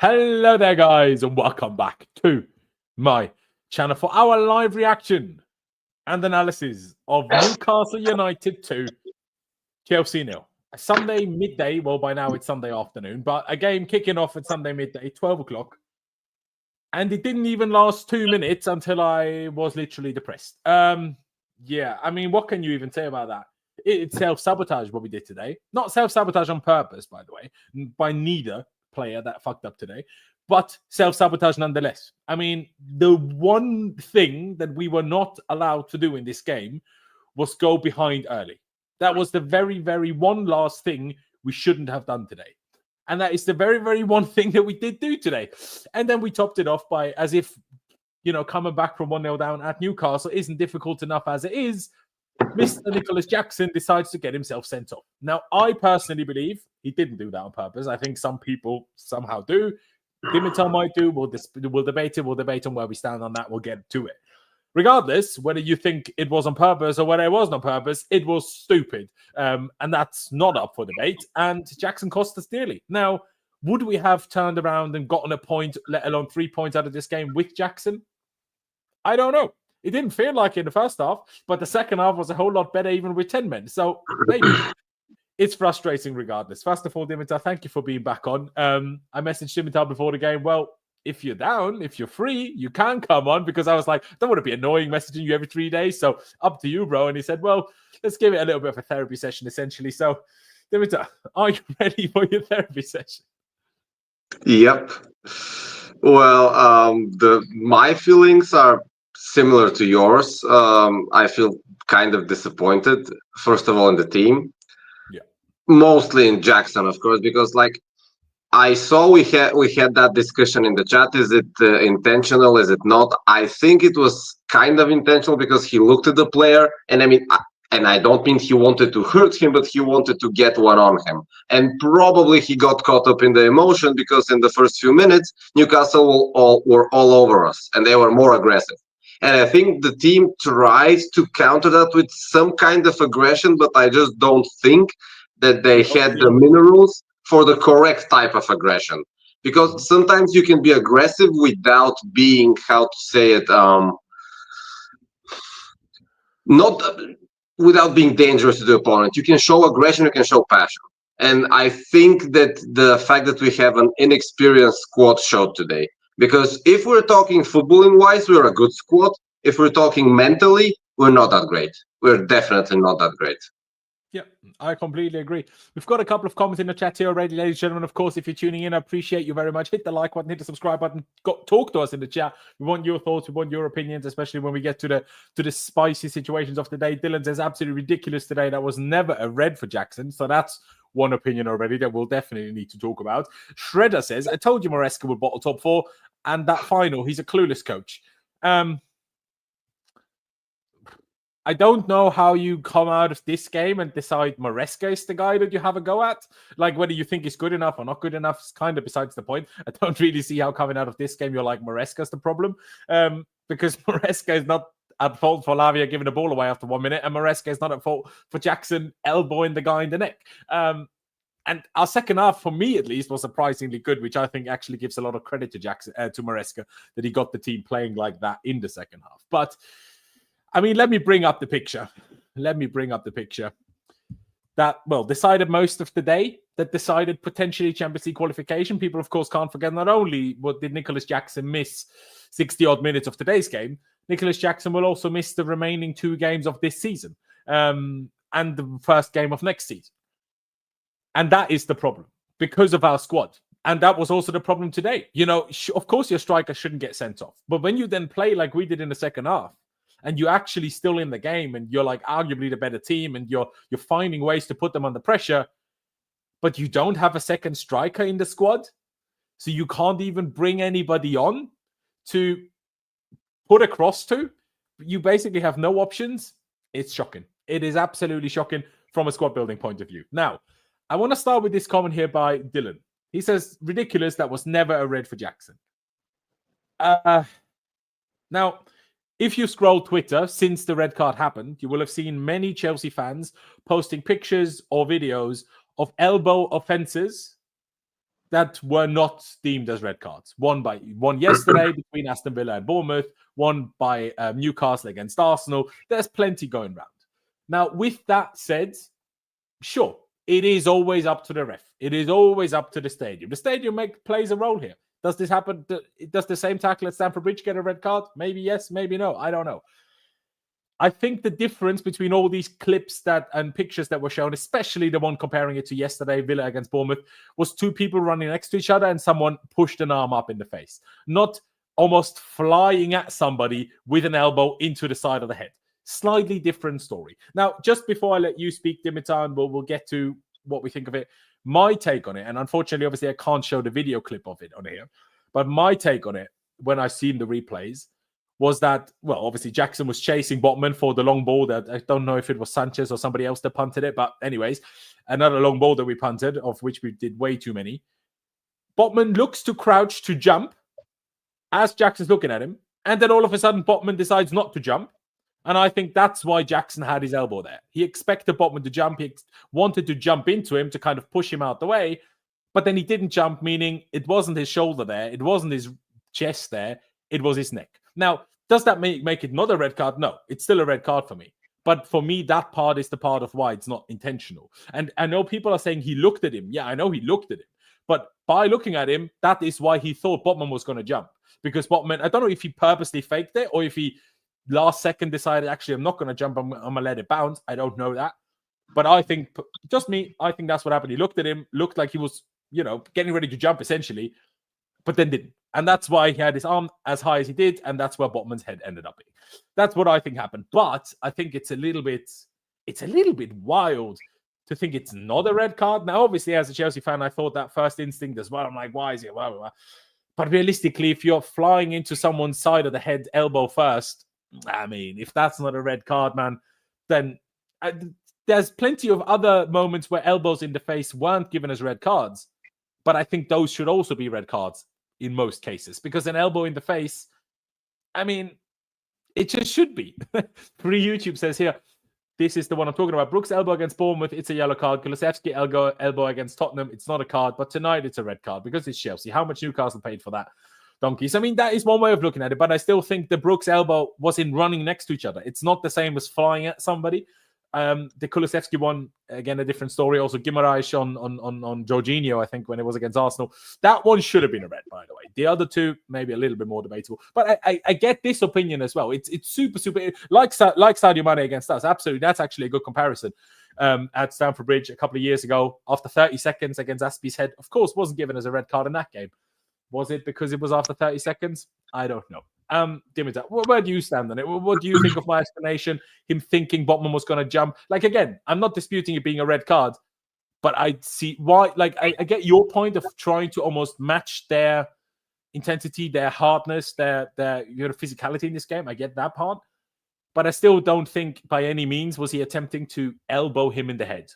Hello there, guys, and welcome back to my channel for our live reaction and analysis of Newcastle United 2, Chelsea 0. A Sunday midday, well, by now it's Sunday afternoon, but a game kicking off at Sunday midday, 12 o'clock. And it didn't even last 2 minutes until I was literally depressed. Yeah, I mean, what can you even say about that? It's self-sabotage what we did today. Not self-sabotage on purpose, by the way, by neither player that fucked up today, but self-sabotage nonetheless. I mean, the one thing that we were not allowed to do in this game was go behind early. That was the very, very one last thing we shouldn't have done today. And that is the very, very one thing that we did do today. And then we topped it off by, as if, you know, coming back from 1-0 down at Newcastle isn't difficult enough as it is, Mr. Nicolas Jackson decides to get himself sent off. Now, I personally believe he didn't do that on purpose. I think some people somehow do. Dimitar might do. We'll debate it. We'll debate on where we stand on that. We'll get to it. Regardless, whether you think it was on purpose or whether it wasn't on purpose, it was stupid. And that's not up for debate. And Jackson cost us dearly. Now, would we have turned around and gotten a point, let alone 3 points out of this game with Jackson? I don't know. It didn't feel like it in the first half, but the second half was a whole lot better even with 10 men. So maybe it's frustrating regardless. First of all, Dimitar, thank you for being back on. I messaged Dimitar before the game. Well, if you're down, if you're free, you can come on, because I was like, I don't want to be annoying messaging you every 3 days. So up to you, bro. And he said, well, let's give it a little bit of a therapy session, essentially. So, Dimitar, are you ready for your therapy session? Yep. Well, my feelings are similar to yours. I feel kind of disappointed, first of all, in the team. Yeah. Mostly in Jackson, of course, because like I saw we had that discussion in the chat. Is it intentional? Is it not? I think it was kind of intentional because he looked at the player, and I mean, and I don't mean he wanted to hurt him, but he wanted to get one on him. And probably he got caught up in the emotion because in the first few minutes, Newcastle were all over us, and they were more aggressive. And I think the team tries to counter that with some kind of aggression, but I just don't think that they had the minerals for the correct type of aggression. Because sometimes you can be aggressive without being, how to say it, not without being dangerous to the opponent. You can show aggression, you can show passion. And I think that the fact that we have an inexperienced squad showed today. Because if we're talking footballing wise, we're a good squad. If we're talking mentally, we're not that great. We're definitely not that great. Yeah, I completely agree. We've got a couple of comments in the chat here already, ladies and gentlemen. Of course, if you're tuning in, I appreciate you very much. Hit the like button, hit the subscribe button. Talk to us in the chat. We want your thoughts. We want your opinions, especially when we get to the spicy situations of the day. Dylan says absolutely ridiculous today. That was never a red for Jackson. So that's one opinion already that we'll definitely need to talk about. Shredder says, I told you Maresca would bottle top 4, and that final, he's a clueless coach. I don't know how you come out of this game and decide Maresca is the guy that you have a go at. Like, whether you think he's good enough or not good enough is kind of besides the point. I don't really see how coming out of this game you're like, Maresca's the problem. Because Maresca is not at fault for Lavia giving the ball away after 1 minute, and Maresca is not at fault for Jackson elbowing the guy in the neck. And our second half, for me at least, was surprisingly good, which I think actually gives a lot of credit to Jackson, to Maresca, that he got the team playing like that in the second half. But I mean, let me bring up the picture. That, well, decided most of the day, that decided potentially Champions League qualification. People, of course, can't forget not only what did Nicolas Jackson miss 60-odd minutes of today's game, Nicolas Jackson will also miss the remaining 2 games of this season and the first game of next season. And that is the problem because of our squad. And that was also the problem today. You know, of course, your striker shouldn't get sent off. But when you then play like we did in the second half, and you're actually still in the game, and you're like arguably the better team, and you're finding ways to put them under pressure, but you don't have a second striker in the squad, so you can't even bring anybody on to put across to. You basically have no options. It's shocking. It is absolutely shocking from a squad building point of view. Now, I want to start with this comment here by Dylan. He says, ridiculous, that was never a red for Jackson. Now, if you scroll Twitter since the red card happened, you will have seen many Chelsea fans posting pictures or videos of elbow offenses that were not deemed as red cards. One yesterday between Aston Villa and Bournemouth, one by Newcastle against Arsenal. There's plenty going round. Now, with that said, sure, it is always up to the ref. It is always up to the stadium. The stadium plays a role here. Does this happen? Does the same tackle at Stamford Bridge get a red card? Maybe yes, maybe no. I don't know. I think the difference between all these clips and pictures that were shown, especially the one comparing it to yesterday, Villa against Bournemouth, was two people running next to each other and someone pushed an arm up in the face, not almost flying at somebody with an elbow into the side of the head. Slightly different story. Now, just before I let you speak, Dimitar, and we'll get to what we think of it, my take on it, and unfortunately, obviously, I can't show the video clip of it on here, but my take on it, when I seen the replays, was that, well, obviously Jackson was chasing Botman for the long ball that I don't know if it was Sanchez or somebody else that punted it, but anyways, another long ball that we punted, of which we did way too many. Botman looks to crouch to jump as Jackson's looking at him, and then all of a sudden Botman decides not to jump, and I think that's why Jackson had his elbow there. He expected Botman to jump, he wanted to jump into him to kind of push him out the way, but then he didn't jump, meaning it wasn't his shoulder there, it wasn't his chest there, it was his neck. Now, does that make it not a red card? No, it's still a red card for me. But for me, that part is the part of why it's not intentional. And I know people are saying he looked at him. Yeah, I know he looked at him. But by looking at him, that is why he thought Botman was going to jump. Because Botman, I don't know if he purposely faked it or if he last second decided, actually, I'm not going to jump, I'm going to let it bounce. I don't know that. But I think, just me, I think that's what happened. He looked at him, looked like he was, getting ready to jump, essentially, but then didn't. And that's why he had his arm as high as he did, and that's where Botman's head ended up being. That's what I think happened. But I think it's a little bit wild to think it's not a red card. Now, obviously, as a Chelsea fan, I thought that first instinct as well. I'm like, why is it? Blah, blah, blah. But realistically, if you're flying into someone's side of the head, elbow first, I mean, if that's not a red card, man, then there's plenty of other moments where elbows in the face weren't given as red cards. But I think those should also be red cards in most cases, because an elbow in the face, I mean, it just should be. Free YouTube says here, this is the one I'm talking about. Brooks' elbow against Bournemouth, it's a yellow card. Kulusevski elbow against Tottenham, it's not a card. But tonight, it's a red card because it's Chelsea. How much Newcastle paid for that? Donkeys. I mean, that is one way of looking at it. But I still think the Brooks' elbow was in running next to each other. It's not the same as flying at somebody. The Kulusevski one, again, a different story. Also, Guimaraes on Jorginho, I think, when it was against Arsenal. That one should have been a red, by the way. The other two, maybe a little bit more debatable. But I get this opinion as well. It's super, like Sadio Mane against us. Absolutely. That's actually a good comparison. At Stamford Bridge a couple of years ago, after 30 seconds against Aspie's head, of course, wasn't given as a red card in that game. Was it because it was after 30 seconds? I don't know. Dimitar, where do you stand on it? What do you think of my explanation? Him thinking Botman was going to jump. Like, again, I'm not disputing it being a red card, but I see why. Like, I get your point of trying to almost match their intensity, their hardness, their physicality in this game. I get that part, but I still don't think by any means was he attempting to elbow him in the head.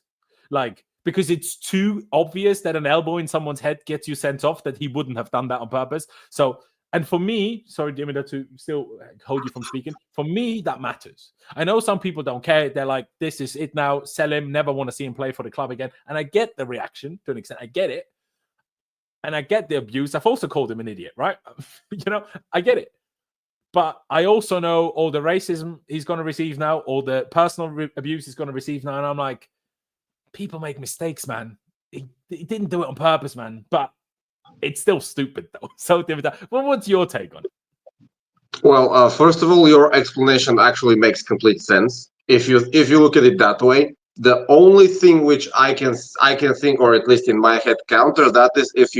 Like, because it's too obvious that an elbow in someone's head gets you sent off, that he wouldn't have done that on purpose. So, and for me, sorry, Dimitar, to still hold you from speaking, for me, that matters. I know some people don't care. They're like, this is it now, sell him, never want to see him play for the club again. And I get the reaction to an extent. I get it. And I get the abuse. I've also called him an idiot, right? I get it. But I also know all the racism he's going to receive now, all the personal abuse he's going to receive now. And I'm like, people make mistakes, man. He didn't do it on purpose, man. But it's still stupid, though. So, what's your take on it? Well, first of all, your explanation actually makes complete sense. If you look at it that way, the only thing which I can think, or at least in my head, counter that is if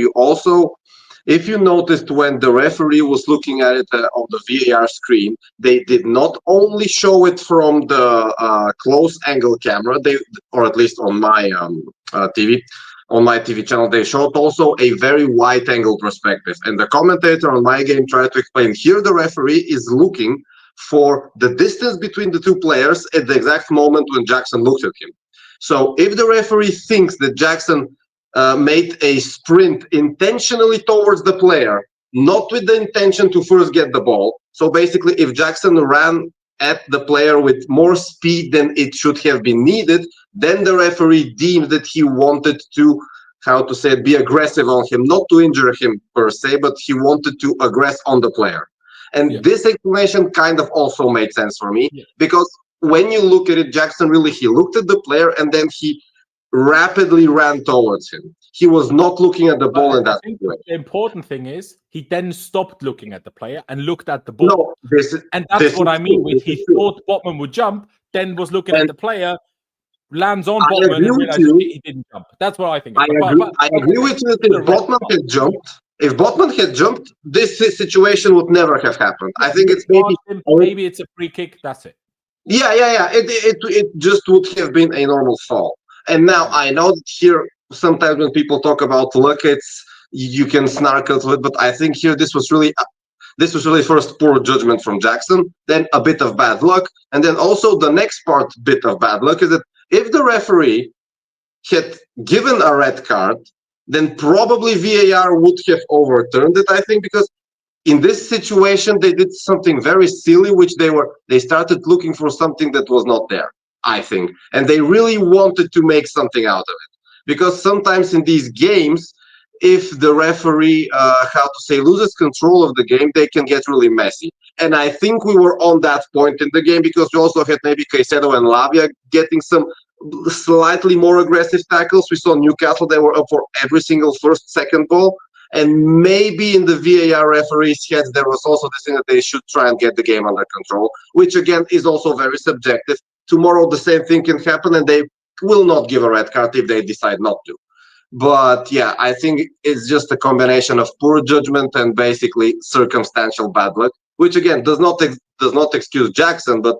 you noticed when the referee was looking at it on the VAR screen, they did not only show it from the close angle camera, or at least on my TV. On my TV channel, they showed also a very wide angle perspective. And the commentator on my game tried to explain here the referee is looking for the distance between the two players at the exact moment when Jackson looked at him. So if the referee thinks that Jackson made a sprint intentionally towards the player, not with the intention to first get the ball. So basically, if Jackson ran at the player with more speed than it should have been needed, then the referee deemed that he wanted to how to say it, be aggressive on him, not to injure him per se, but he wanted to aggress on the player. And this explanation kind of also made sense for me, because when you look at it, Jackson really, he looked at the player and then he rapidly ran towards him. He was not looking at the ball in that situation. The important thing is he then stopped looking at the player and looked at the ball. No, and that's what I mean with he thought Botman would jump, then was looking at the player, lands on Botman and realized he didn't jump. That's what I think. I agree with you that if Botman had jumped, this situation would never have happened. I think it's maybe it's a free kick. That's it. Yeah. It just would have been a normal foul. And now I know that here sometimes when people talk about luck, you can snark a little bit, but I think here this was really first poor judgment from Jackson, then a bit of bad luck, and then also the next part bit of bad luck is that if the referee had given a red card, then probably VAR would have overturned it, I think, because in this situation they did something very silly, which they started looking for something that was not there, I think, and they really wanted to make something out of it, because sometimes in these games, if the referee loses control of the game, they can get really messy. And I think we were on that point in the game, because we also had maybe Caicedo and Lavia getting some slightly more aggressive tackles. We saw Newcastle, they were up for every single first, second ball. And maybe in the VAR referee's heads, there was also this thing that they should try and get the game under control, which again is also very subjective. Tomorrow the same thing can happen and they will not give a red card if they decide not to. But yeah, I think it's just a combination of poor judgment and basically circumstantial bad luck, which again does not excuse Jackson. But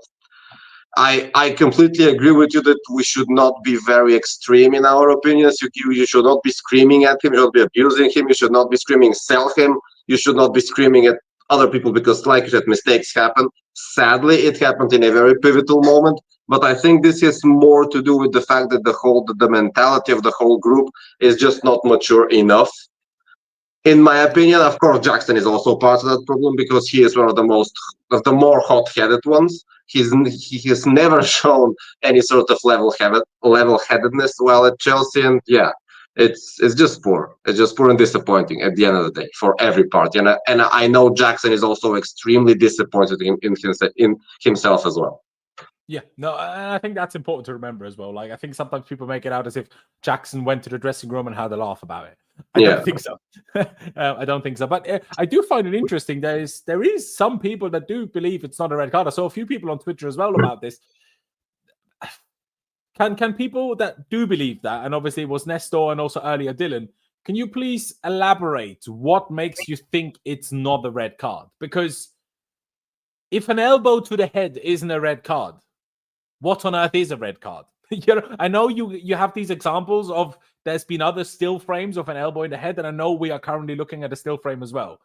I completely agree with you that we should not be very extreme in our opinions. You should not be screaming at him. You should not be abusing him. You should not be screaming sell him. You should not be screaming at other people, because like you said, mistakes happen. Sadly, it happened in a very pivotal moment. But I think this has more to do with the fact that the mentality of the whole group is just not mature enough. In my opinion, of course, Jackson is also part of that problem, because he is one of the more hot-headed ones. He has never shown any sort of level-headedness while at Chelsea, and yeah, it's just poor. It's just poor and disappointing at the end of the day for every party. And I know Jackson is also extremely disappointed in himself as well. Yeah, no, I think that's important to remember as well. Like, I think sometimes people make it out as if Jackson went to the dressing room and had a laugh about it. I don't think so. I don't think so. But I do find it interesting. There is some people that do believe it's not a red card. I saw a few people on Twitter as well about this. Can people that do believe that, and obviously it was Nestor and also earlier Dylan, can you please elaborate what makes you think it's not a red card? Because if an elbow to the head isn't a red card, what on earth is a red card? I know you have these examples of there's been other still frames of an elbow in the head, and I know we are currently looking at a still frame as well.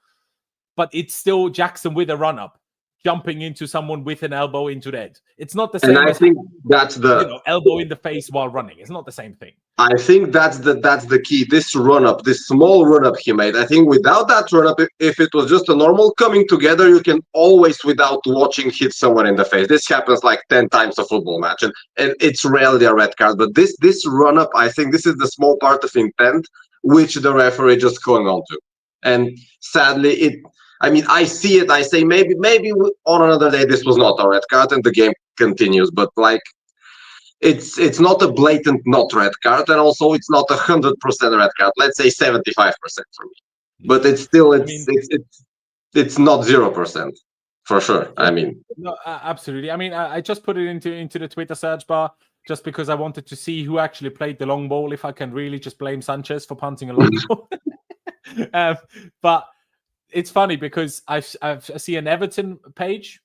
But it's still Jackson with a run-up, jumping into someone with an elbow into the head. It's not the same. And I think that's the elbow in the face while running. It's not the same thing. I think that's the key. This run-up, this small run-up he made. I think without that run-up, if it was just a normal coming together, you can always, without watching, hit someone in the face. This happens like 10 times a football match, and it's rarely a red card. But this run-up, I think this is the small part of intent which the referee just going on to. And sadly, I see it. I say maybe on another day this was not a red card, and the game continues. But like, it's not a blatant not red card, and also it's not 100% red card. Let's say 75% for me. But it's still it's not 0% for sure. No, absolutely. I just put it into the Twitter search bar just because I wanted to see who actually played the long ball. If I can really just blame Sanchez for punting a long ball, but. It's funny because I see an Everton page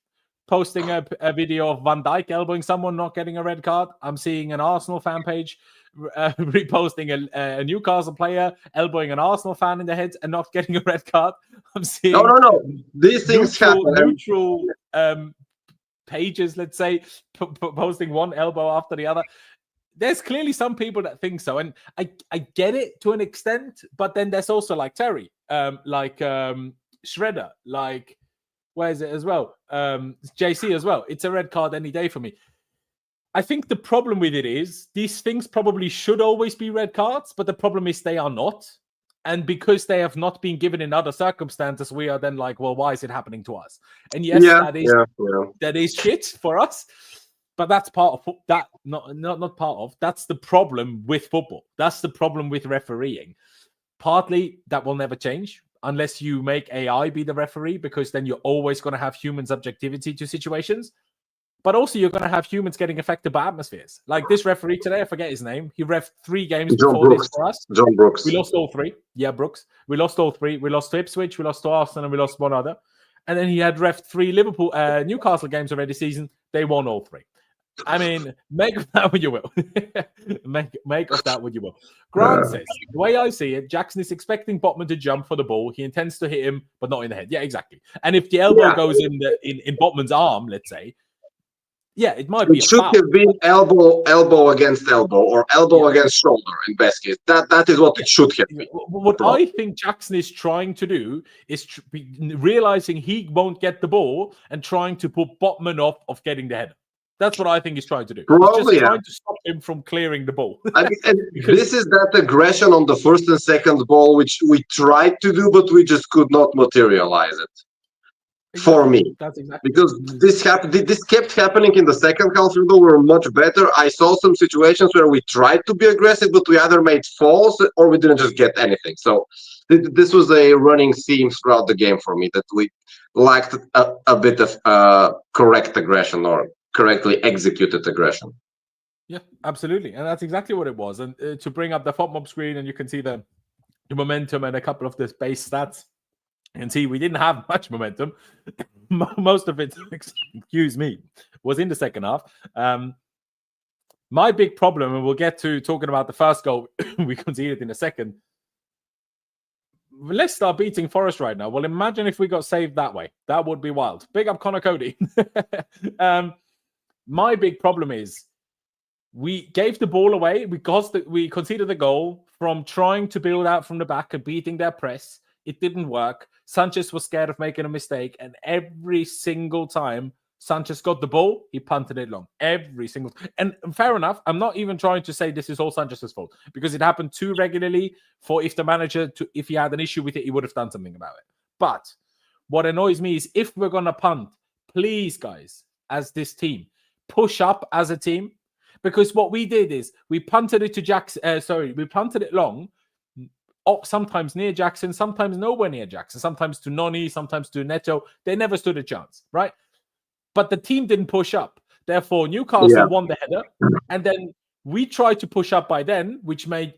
posting a video of Van Dijk elbowing someone, not getting a red card. I'm seeing an Arsenal fan page reposting a Newcastle player elbowing an Arsenal fan in the head and not getting a red card. I'm seeing no. These things happen. Neutral pages, let's say, posting one elbow after the other. There's clearly some people that think so, and I get it to an extent, but then there's also like Terry, Shredder, like where is it as well? JC as well. It's a red card any day for me. I think the problem with it is these things probably should always be red cards, but the problem is they are not. And because they have not been given in other circumstances, we are then like, well, why is it happening to us? And yes, that is shit for us. But that's part of that, not part of. That's the problem with football. That's the problem with refereeing. Partly that will never change unless you make AI be the referee, because then you're always going to have human subjectivity to situations. But also you're going to have humans getting affected by atmospheres. Like this referee today, I forget his name. He reffed 3 games before this for us. John Brooks. We lost all 3. Yeah, Brooks. We lost all 3. We lost to Ipswich, we lost to Arsenal, and we lost one other. And then he had reffed 3 Newcastle games already season. They won all 3. I mean, make of that what you will. make of that what you will. Grant says, the way I see it, Jackson is expecting Botman to jump for the ball. He intends to hit him, but not in the head. Yeah, exactly. And if the elbow goes in Botman's arm, let's say, yeah, it might be. It should have been elbow against elbow, or elbow against shoulder in best case. That is what it should have been. What I think Jackson is trying to do is realizing he won't get the ball and trying to put Botman off of getting the header. That's what I think he's trying to do. Probably, he's just trying to stop him from clearing the ball. This is that aggression on the first and second ball, which we tried to do, but we just could not materialize it. Exactly. For me, that's exactly because this happened. This kept happening in the second half. Even though we were much better, I saw some situations where we tried to be aggressive, but we either made falls or we didn't just get anything. So this was a running theme throughout the game for me, that we lacked a bit of correct aggression or correctly executed aggression. Yeah, absolutely, and that's exactly what it was. And to bring up the FOTMOB screen, and you can see the momentum and a couple of the base stats. And see, we didn't have much momentum. Most of it, excuse me, was in the second half. My big problem, and we'll get to talking about the first goal we conceded in a second. Let's start beating Forest right now. Well, imagine if we got saved that way. That would be wild. Big up Connor Cody. My big problem is we gave the ball away because we conceded the goal from trying to build out from the back and beating their press. It didn't work. Sanchez was scared of making a mistake, and every single time Sanchez got the ball, he punted it long. Every single time. And fair enough, I'm not even trying to say this is all Sanchez's fault, because it happened too regularly for if the manager, if he had an issue with it, he would have done something about it. But what annoys me is if we're going to punt, please, guys, as this team, push up as a team, because what we did is we punted it to Jackson. We punted it long. Sometimes near Jackson, sometimes nowhere near Jackson, sometimes to Noni, sometimes to Neto. They never stood a chance, right? But the team didn't push up. Therefore, Newcastle won the header. And then we tried to push up by then, which meant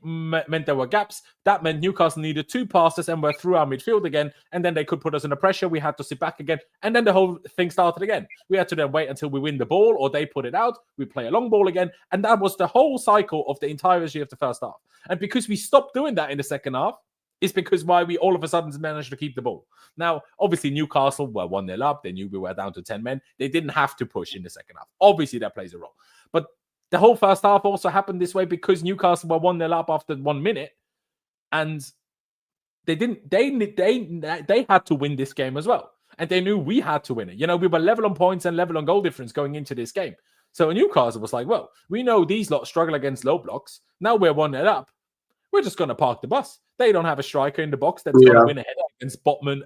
there were gaps. That meant Newcastle needed 2 passes and were through our midfield again. And then they could put us under pressure. We had to sit back again. And then the whole thing started again. We had to then wait until we win the ball, or they put it out. We play a long ball again. And that was the whole cycle of the entirety of the first half. And because we stopped doing that in the second half, is because why we all of a sudden managed to keep the ball. Now, obviously, Newcastle were 1-0 up. They knew we were down to 10 men. They didn't have to push in the second half. Obviously, that plays a role. But the whole first half also happened this way because Newcastle were 1-0 up after 1 minute. And they didn't. They had to win this game as well. And they knew we had to win it. You know, we were level on points and level on goal difference going into this game. So Newcastle was like, well, we know these lot struggle against low blocks. Now we're 1-0 up. We're just going to park the bus. They don't have a striker in the box that's going to win a header against Botman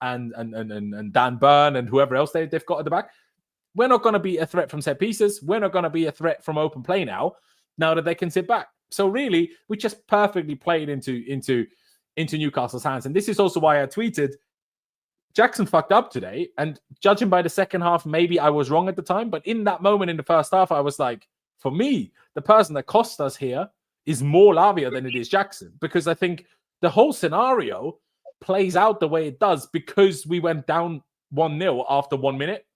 and Dan Burn and whoever else they've got at the back. We're not going to be a threat from set pieces. We're not going to be a threat from open play now that they can sit back. So really, we just perfectly played into Newcastle's hands. And this is also why I tweeted, Jackson fucked up today. And judging by the second half, maybe I was wrong at the time. But in that moment in the first half, I was like, for me, the person that cost us here is more Lavia than it is Jackson, because I think the whole scenario plays out the way it does because we went down 1-0 after 1 minute.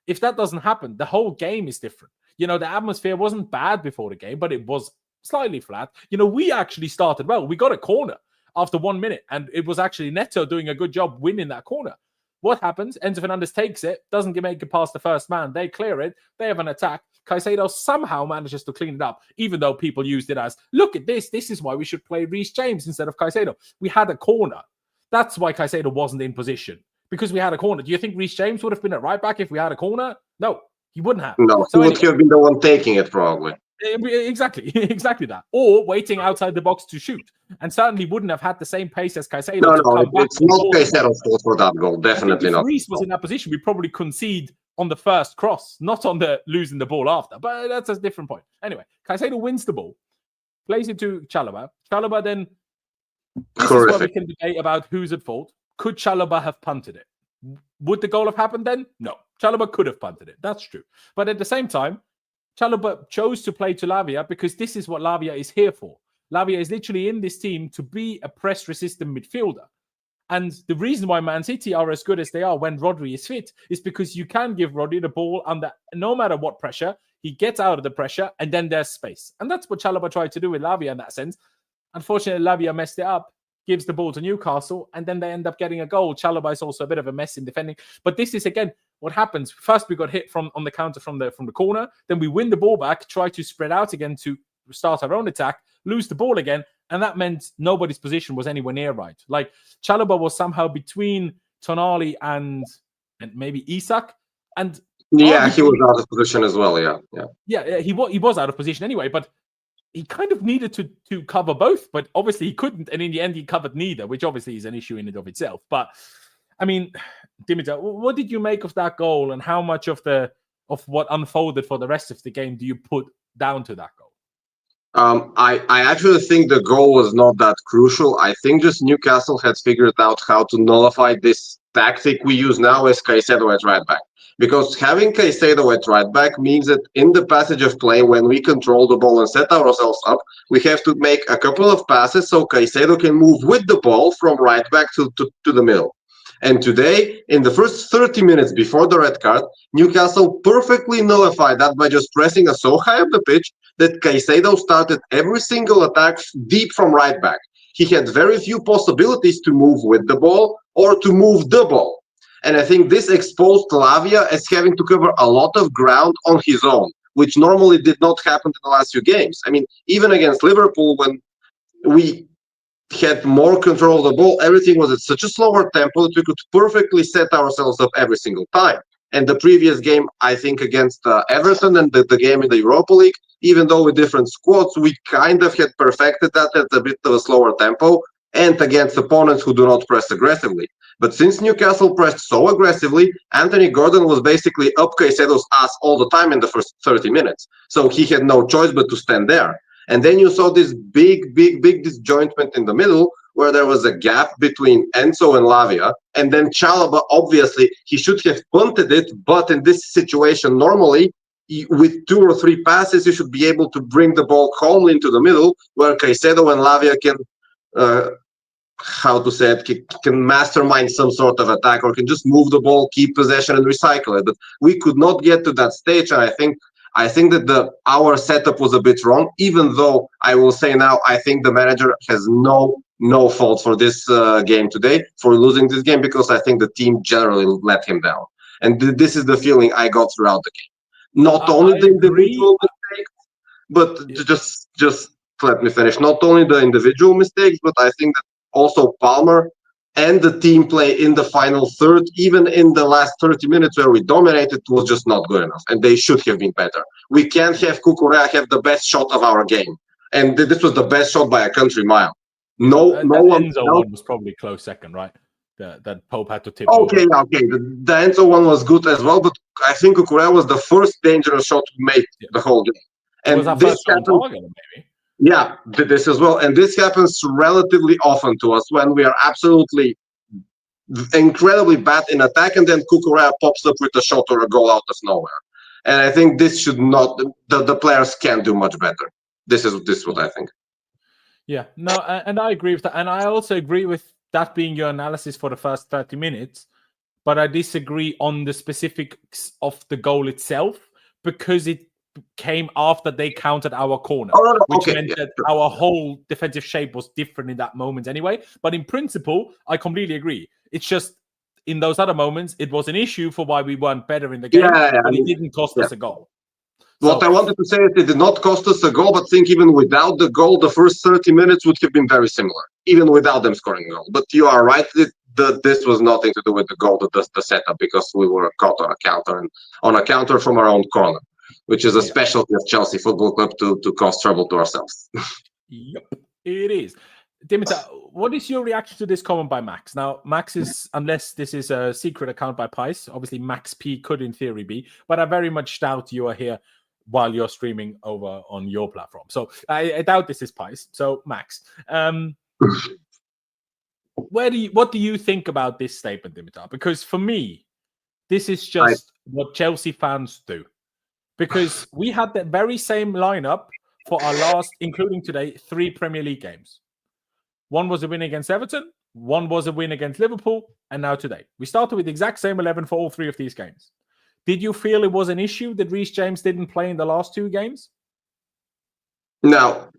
If that doesn't happen, the whole game is different. You know, the atmosphere wasn't bad before the game, but it was slightly flat. You know, we actually started well. We got a corner after 1 minute, and it was actually Neto doing a good job winning that corner. What happens? Enzo Fernandez takes it, doesn't make it past the first man. They clear it. They have an attack. Caicedo somehow manages to clean it up, even though people used it as, look at this. This is why we should play Reece James instead of Caicedo. We had a corner. That's why Caicedo wasn't in position, because we had a corner. Do you think Reece James would have been at right back if we had a corner? No. He wouldn't have. No, So he would have been the one taking it probably. Exactly, exactly that. Or waiting outside the box to shoot. And certainly wouldn't have had the same pace as Caicedo No, to come back. it's not Caicedo's fault for that goal. Definitely if not. Reece was in that position, we probably concede on the first cross, not on the losing the ball after. But that's a different point. Anyway, Caicedo wins the ball, plays it to Chalobah. Chalobah then, this is where we can debate about who's at fault. Could Chalobah have punted it? Would the goal have happened then? No. Chalobah could have punted it. That's true. But at the same time, Chalobah chose to play to Lavia because this is what Lavia is here for. Lavia is literally in this team to be a press-resistant midfielder. And the reason why Man City are as good as they are when Rodri is fit is because you can give Rodri the ball under no matter what pressure. He gets out of the pressure, and then there's space. And that's what Chalobah tried to do with Lavia in that sense. Unfortunately, Lavia messed it up, gives the ball to Newcastle, and then they end up getting a goal. Chalobah is also a bit of a mess in defending. But this is, again, what happens. First, we got hit on the counter from the corner. Then we win the ball back, try to spread out again to start our own attack, lose the ball again. And that meant nobody's position was anywhere near right. Like, Chalobah was somehow between Tonali and maybe Isak. And yeah, he was out of position as well. Yeah, he was out of position anyway, but he kind of needed to cover both, but obviously he couldn't. And in the end, he covered neither, which obviously is an issue in and of itself. But I mean, Dimitar, what did you make of that goal, and how much of what unfolded for the rest of the game do you put down to that goal? I actually think the goal was not that crucial. I think just Newcastle had figured out how to nullify this tactic we use now as Caicedo at right back. Because having Caicedo at right back means that in the passage of play, when we control the ball and set ourselves up, we have to make a couple of passes so Caicedo can move with the ball from right back to the middle. And today, in the first 30 minutes before the red card, Newcastle perfectly nullified that by just pressing us so high up the pitch that Caicedo started every single attack deep from right back. He had very few possibilities to move with the ball or to move the ball. And I think this exposed Lavia as having to cover a lot of ground on his own, which normally did not happen in the last few games. I mean, even against Liverpool, when we had more control of the ball, everything was at such a slower tempo that we could perfectly set ourselves up every single time. And the previous game, I think, against Everton and the game in the Europa League, even though with different squads, we kind of had perfected that at a bit of a slower tempo and against opponents who do not press aggressively. But since Newcastle pressed so aggressively, Anthony Gordon was basically up Caicedo's ass all the time in the first 30 minutes. So he had no choice but to stand there. And then you saw this big disjointment in the middle where there was a gap between Enzo and Lavia. And then Chalobah, obviously, he should have punted it. But in this situation, normally, with 2 or 3 passes, you should be able to bring the ball calmly into the middle where Caicedo and Lavia can, can mastermind some sort of attack or can just move the ball, keep possession, and recycle it. But we could not get to that stage, and I think that our setup was a bit wrong, even though I will say now, I think the manager has no fault for this game today, for losing this game, because I think the team generally let him down. And this is the feeling I got throughout the game. Not only the individual mistakes, but just let me finish. Not only the individual mistakes, but I think that also Palmer and the team play in the final third, even in the last 30 minutes where we dominated, was just not good enough. And they should have been better. We can't have Cucurella have the best shot of our game. And this was the best shot by a country mile. No one. Enzo one was probably close second, right? That Pope had to tip. Okay. The Enzo one was good as well, but I think Cucurella was the first dangerous shot we made the whole game. And was our first on target, maybe. Yeah, this as well. And this happens relatively often to us when we are absolutely incredibly bad in attack, and then Cucurella pops up with a shot or a goal out of nowhere. And I think this should not, the players can do much better. This is what I think. Yeah, no, and I agree with that. And I also agree with that being your analysis for the first 30 minutes. But I disagree on the specifics of the goal itself, because it came after they countered our corner, which meant that our whole defensive shape was different in that moment anyway. But in principle, I completely agree. It's just in those other moments, it was an issue for why we weren't better in the game, but it didn't cost us a goal. What I wanted to say is it did not cost us a goal, but think even without the goal, the first 30 minutes would have been very similar, even without them scoring a goal. But you are right, this was nothing to do with the goal, the setup, because we were caught on a counter from our own corner, which is a specialty of Chelsea Football Club to cause trouble to ourselves. Yep, it is. Dimitar, what is your reaction to this comment by Max? Now, Max is, unless this is a secret account by Pys, obviously Max P could in theory be, but I very much doubt you are here while you're streaming over on your platform. So I doubt this is Pys. So Max, what do you think about this statement, Dimitar? Because for me, this is just what Chelsea fans do. Because we had that very same lineup for our last, including today, 3 Premier League games. One was a win against Everton, one was a win against Liverpool, and now today. We started with the exact same 11 for all 3 of these games. Did you feel it was an issue that Reece James didn't play in the last 2 games? Now,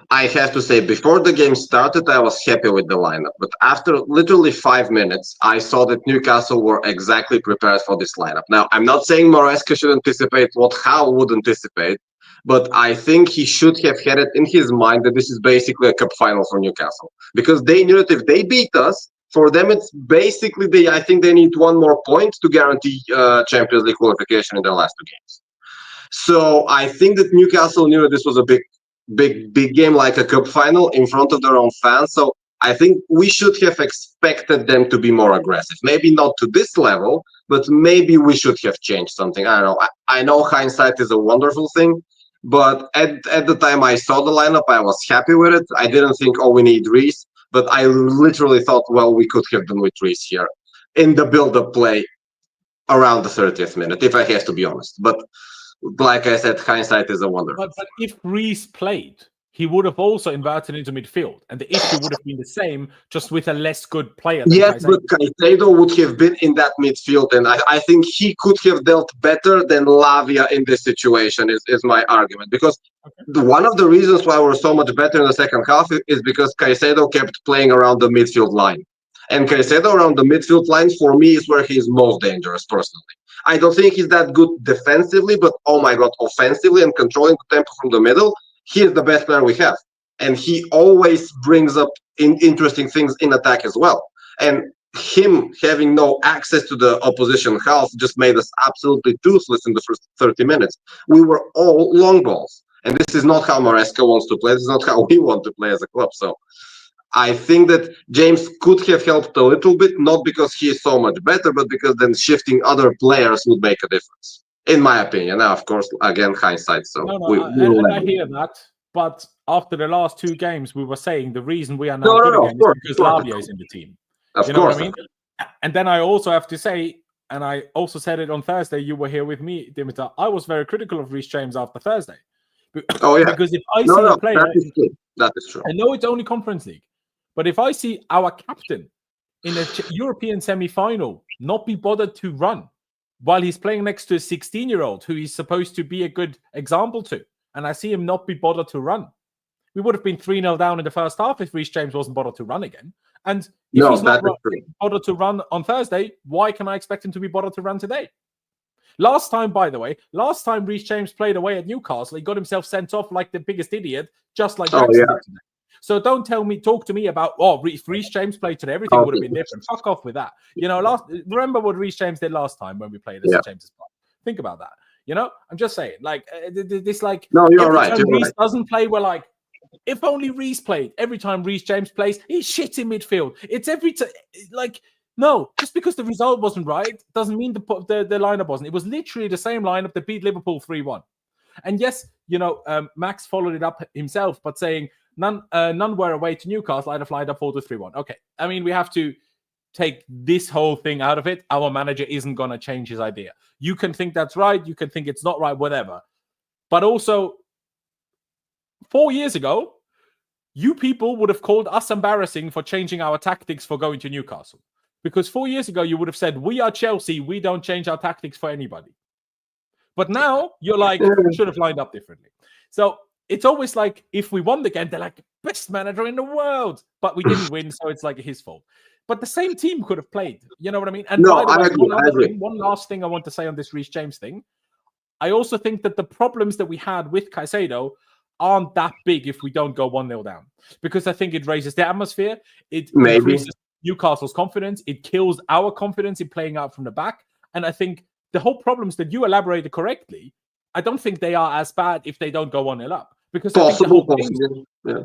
I have to say, before the game started, I was happy with the lineup. But after literally 5 minutes, I saw that Newcastle were exactly prepared for this lineup. Now, I'm not saying Maresca should anticipate what Howe would anticipate, but I think he should have had it in his mind that this is basically a cup final for Newcastle. Because they knew that if they beat us, for them it's basically, I think they need 1 more point to guarantee Champions League qualification in their last 2 games. So I think that Newcastle knew that this was a big game, like a cup final in front of their own fans. So I think we should have expected them to be more aggressive. Maybe not to this level, but maybe we should have changed something. I don't know. I know hindsight is a wonderful thing, but at the time I saw the lineup, I was happy with it. I didn't think, oh, we need Reece, but I literally thought, well, we could have done with Reece here in the build-up play around the 30th minute, if I have to be honest. But like I said, hindsight is a wonderful. But if Reece played, he would have also inverted into midfield, and the issue would have been the same, just with a less good player. Yes, but Caicedo would have been in that midfield, and I think he could have dealt better than Lavia in this situation, is my argument. Because one of the reasons why we're so much better in the second half is because Caicedo kept playing around the midfield line. And Caicedo around the midfield line, for me, is where he's most dangerous, personally. I don't think he's that good defensively, but oh my God, offensively and controlling the tempo from the middle, he is the best player we have. And he always brings up interesting things in attack as well. And him having no access to the opposition half just made us absolutely toothless in the first 30 minutes. We were all long balls. And this is not how Maresca wants to play. This is not how we want to play as a club. So I think that James could have helped a little bit, not because he is so much better, but because then shifting other players would make a difference, in my opinion. Now, of course, again, hindsight. So I hear that. But after the last 2 games, we were saying the reason we are now good again is because Lavia is in the team. You know what I mean? And then I also have to say, and I also said it on Thursday, you were here with me, Dimitar, I was very critical of Reece James after Thursday. Oh, yeah. Because if I see a player, that is true. I know it's only Conference League, but if I see our captain in a European semi-final not be bothered to run while he's playing next to a 16-year-old who he's supposed to be a good example to, and I see him not be bothered to run, we would have been 3-0 down in the first half if Reece James wasn't bothered to run again. And if he's not bothered to run on Thursday, why can I expect him to be bothered to run today? Last time, by the way, Reece James played away at Newcastle, he got himself sent off like the biggest idiot, just like Jackson did today. So don't talk to me about, if Reece James played today, everything would have been different. Fuck off with that. You know, remember what Reece James did last time when we played as James's part. Think about that. You know, I'm just saying, like, this, like, no, you're right. Reece doesn't play, we're like, if only Reece played. Every time Reece James plays, he's shit in midfield. It's every time, like, no, just because the result wasn't right doesn't mean the lineup wasn't. It was literally the same lineup that beat Liverpool 3-1. And yes, you know, Max followed it up himself, but saying none were away to Newcastle. I'd have lined up 4-3-1. Okay, I mean, we have to take this whole thing out of it. Our manager isn't going to change his idea. You can think that's right. You can think it's not right, whatever. But also, 4 years ago, you people would have called us embarrassing for changing our tactics for going to Newcastle. Because 4 years ago, you would have said, we are Chelsea. We don't change our tactics for anybody. But now you're like, should have lined up differently. So it's always like, if we won the game, they're like, best manager in the world. But we didn't win, so it's like his fault. But the same team could have played. You know what I mean? And no, by the way, I agree. One last thing I want to say on this Reece James thing. I also think that the problems that we had with Caicedo aren't that big if we don't go 1-0 down. Because I think it raises the atmosphere. It increases Newcastle's confidence. It kills our confidence in playing out from the back. And I think the whole problems that you elaborated correctly, I don't think they are as bad if they don't go 1-0 up. Because possible. Yeah.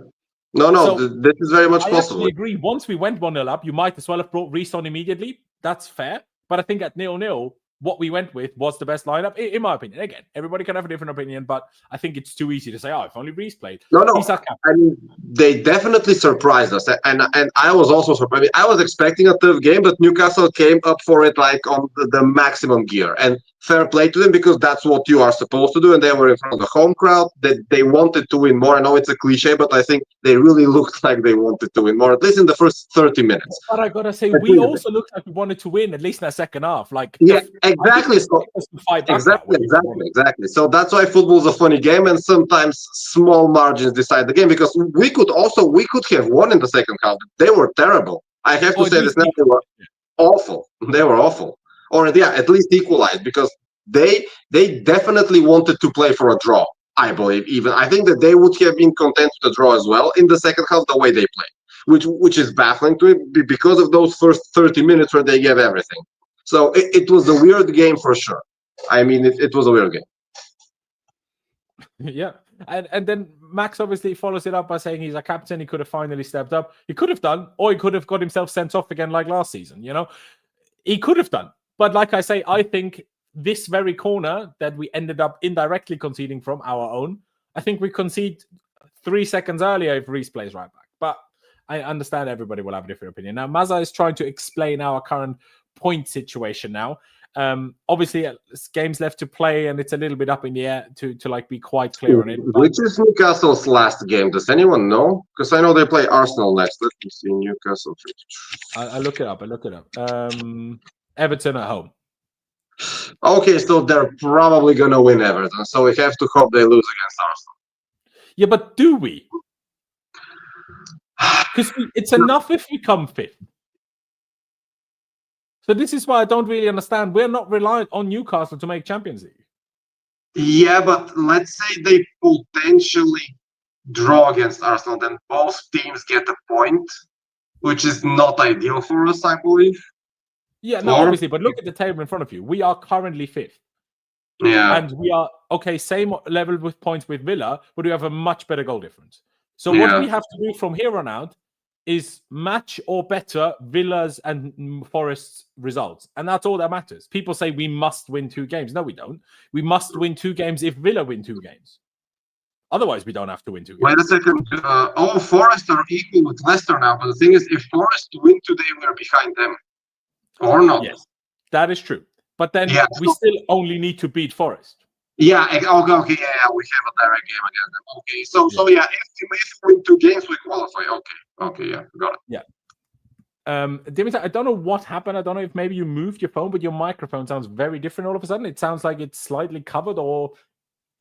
No, this is very much possible. I agree. Once we went 1-0 up, you might as well have brought Reece on immediately. That's fair. But I think at 0-0, what we went with was the best lineup, in my opinion. Again, everybody can have a different opinion, but I think it's too easy to say, if only Reece played. No. I mean, they definitely surprised us. And I was also surprised. I mean, I was expecting a tough game, but Newcastle came up for it like on the maximum gear. And fair play to them, because that's what you are supposed to do. And they were in front of the home crowd. They wanted to win more. I know it's a cliche, but I think they really looked like they wanted to win more, at least in the first 30 minutes. But I gotta say, we also looked like we wanted to win, at least in the second half. Exactly. Exactly. So that's why football is a funny game, and sometimes small margins decide the game. Because we could have won in the second half. They were terrible. I have to say this now. They were awful. Or at least equalized, because they definitely wanted to play for a draw. I believe I think that they would have been content with a draw as well in the second half, the way they played, which is baffling to it because of those first 30 minutes where they gave everything. So it was a weird game for sure. I mean, it was a weird game. Yeah. And then Max obviously follows it up by saying he's a captain. He could have finally stepped up. He could have done, or he could have got himself sent off again like last season. He could have done. But like I say, I think this very corner that we ended up indirectly conceding from our own, I think we concede 3 seconds earlier if Reece plays right back. But I understand everybody will have a different opinion. Now, Mazza is trying to explain our current point situation now. Obviously, games left to play, and it's a little bit up in the air to be quite clear on it. Which is Newcastle's last game? Does anyone know? Because I know they play Arsenal next. Let me see Newcastle. I look it up. Everton at home. Okay, so they're probably gonna win Everton. So we have to hope they lose against Arsenal. Yeah, but do we? Because it's enough if we come fifth. So this is why I don't really understand. We're not reliant on Newcastle to make Champions League. Yeah, but let's say they potentially draw against Arsenal, then both teams get a point, which is not ideal for us, I believe. Yeah, no, obviously, but look at the table in front of you. We are currently fifth. Yeah. And we are, same level with points with Villa, but we have a much better goal difference. So what we have to do from here on out is match or better Villa's and Forest's results. And that's all that matters. People say we must win 2 games. No, we don't. We must win 2 games if Villa win 2 games. Otherwise, we don't have to win 2 games. Wait a second. All Forest are equal with Leicester now. But the thing is, if Forest win today, we're behind them. Or not. Yes, that is true. But then we still only need to beat Forest. Yeah, okay, yeah, we have a direct game against them. Okay, so if we win 2 games, we qualify. Okay, yeah, got it. Yeah. Dimitar, I don't know what happened. I don't know if maybe you moved your phone, but your microphone sounds very different all of a sudden. It sounds like it's slightly covered, or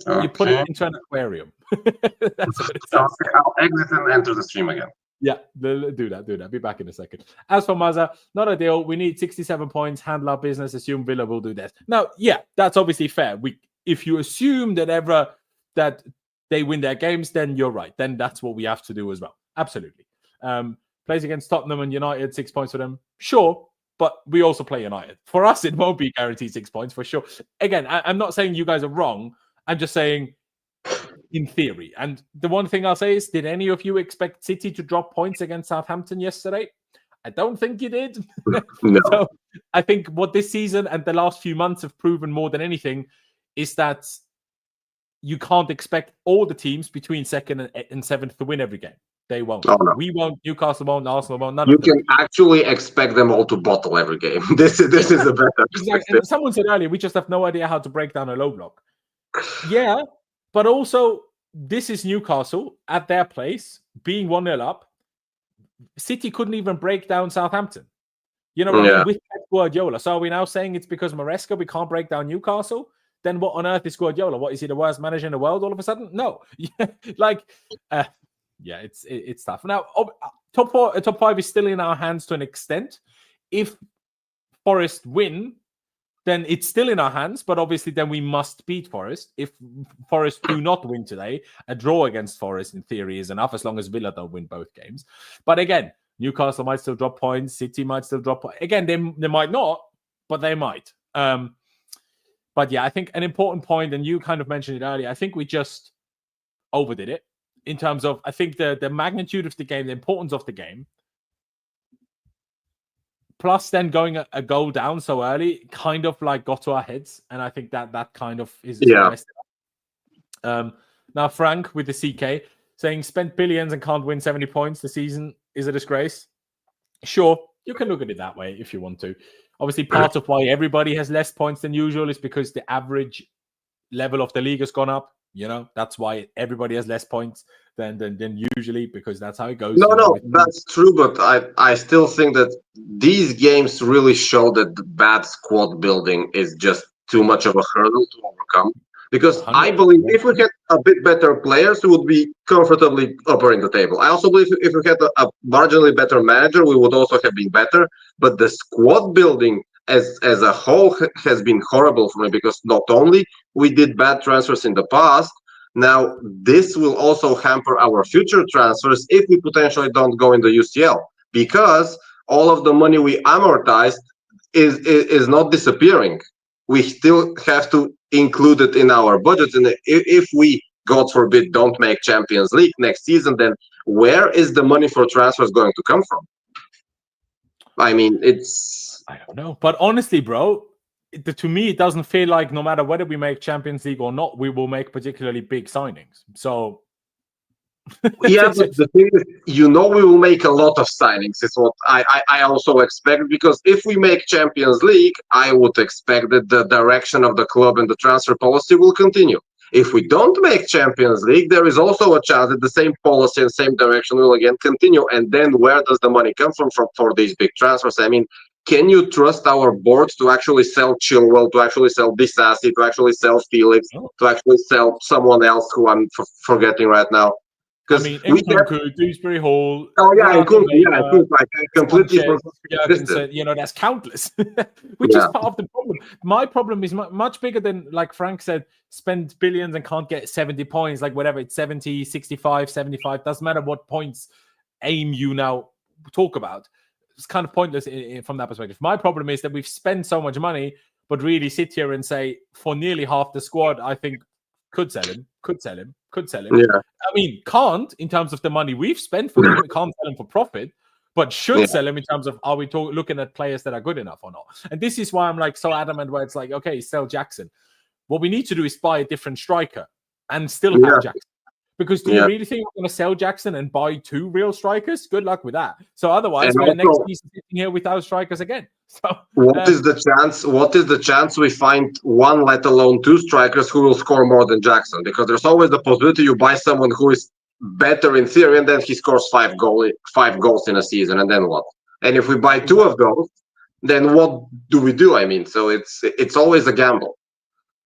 you put it into an aquarium. That's what it sounds like. I'll exit and enter the stream again. Yeah, do that. Be back in a second. As for Mazza, not ideal. We need 67 points, handle our business, assume Villa will do this. Now, yeah, that's obviously fair. If you assume that they win their games, then you're right. Then that's what we have to do as well. Absolutely. Plays against Tottenham and United, 6 points for them. Sure, but we also play United. For us, it won't be guaranteed 6 points for sure. Again, I'm not saying you guys are wrong. I'm just saying in theory. And the one thing I'll say is, did any of you expect City to drop points against Southampton yesterday? I don't think you did. No. So I think what this season and the last few months have proven more than anything is that you can't expect all the teams between 2nd and 7th to win every game. They won't. Oh, no. We won't. Newcastle won't. Arsenal won't. You can actually expect them all to bottle every game. This is a better exactly. And someone said earlier, we just have no idea how to break down a low block. Yeah, but also this is Newcastle at their place, being 1-0 up. City couldn't even break down Southampton. You know what I mean? With Pep Guardiola. So are we now saying it's because Maresca we can't break down Newcastle? Then what on earth is Guardiola? What, is he the worst manager in the world all of a sudden? No. It's tough. Now, top 5 is still in our hands to an extent. If Forest win, then it's still in our hands, but obviously then we must beat Forest. If Forest do not win today, a draw against Forest in theory is enough, as long as Villa don't win both games. But again, Newcastle might still drop points. City might still drop points. Again, they might not, but they might. But yeah, I think an important point, and you kind of mentioned it earlier, I think we just overdid it in terms of, I think the magnitude of the game, the importance of the game, plus then going a goal down so early kind of like got to our heads. And I think that kind of is messed up. Now, Frank with the CK saying spent billions and can't win 70 points this season is a disgrace. Sure, you can look at it that way if you want to. Obviously, part of why everybody has less points than usual is because the average level of the league has gone up. You know, that's why everybody has less points than usually, because that's how it goes. No, that's true, but I still think that these games really show that the bad squad building is just too much of a hurdle to overcome. Because I believe if we had a bit better players, we would be comfortably upper in the table. I also believe if we had a marginally better manager, we would also have been better. But the squad building as a whole has been horrible for me, because not only we did bad transfers in the past, now this will also hamper our future transfers if we potentially don't go in the UCL, because all of the money we amortized is not disappearing. We still have to include it in our budget, and if we, God forbid, don't make Champions League next season, then where is the money for transfers going to come from? I mean, I don't know. But honestly, bro, to me, it doesn't feel like no matter whether we make Champions League or not, we will make particularly big signings. So, yeah, but the thing is, we will make a lot of signings. Is what I also expect, because if we make Champions League, I would expect that the direction of the club and the transfer policy will continue. If we don't make Champions League, there is also a chance that the same policy and same direction will again continue. And then where does the money come from for these big transfers? I mean, can you trust our board to actually sell Chilwell, to actually sell Disasi, to actually sell Felix, to actually sell someone else who I'm forgetting right now? I mean, Nkunku, Dewsbury Hall. Oh yeah, Nkunku. Yeah, I completely forgot. You know, that's countless, which is part of the problem. My problem is much bigger than, like Frank said, spend billions and can't get 70 points, like whatever, it's 70, 65, 75, doesn't matter what points aim you now talk about. It's kind of pointless from that perspective. My problem is that we've spent so much money, but really sit here and say for nearly half the squad, I think could sell him. Yeah. I mean, can't in terms of the money we've spent for him. We can't sell him for profit, but should sell him in terms of are we looking at players that are good enough or not? And this is why I'm like so adamant where it's like, okay, sell Jackson. What we need to do is buy a different striker and still have Jackson. Because do you really think we're going to sell Jackson and buy 2 real strikers? Good luck with that. So otherwise, we're next season sitting here without strikers again. So what is the chance? What is the chance we find 1, let alone 2 strikers who will score more than Jackson? Because there's always the possibility you buy someone who is better in theory, and then he scores 5 goals in a season, and then what? And if we buy 2 of those, then what do we do? I mean, so it's always a gamble.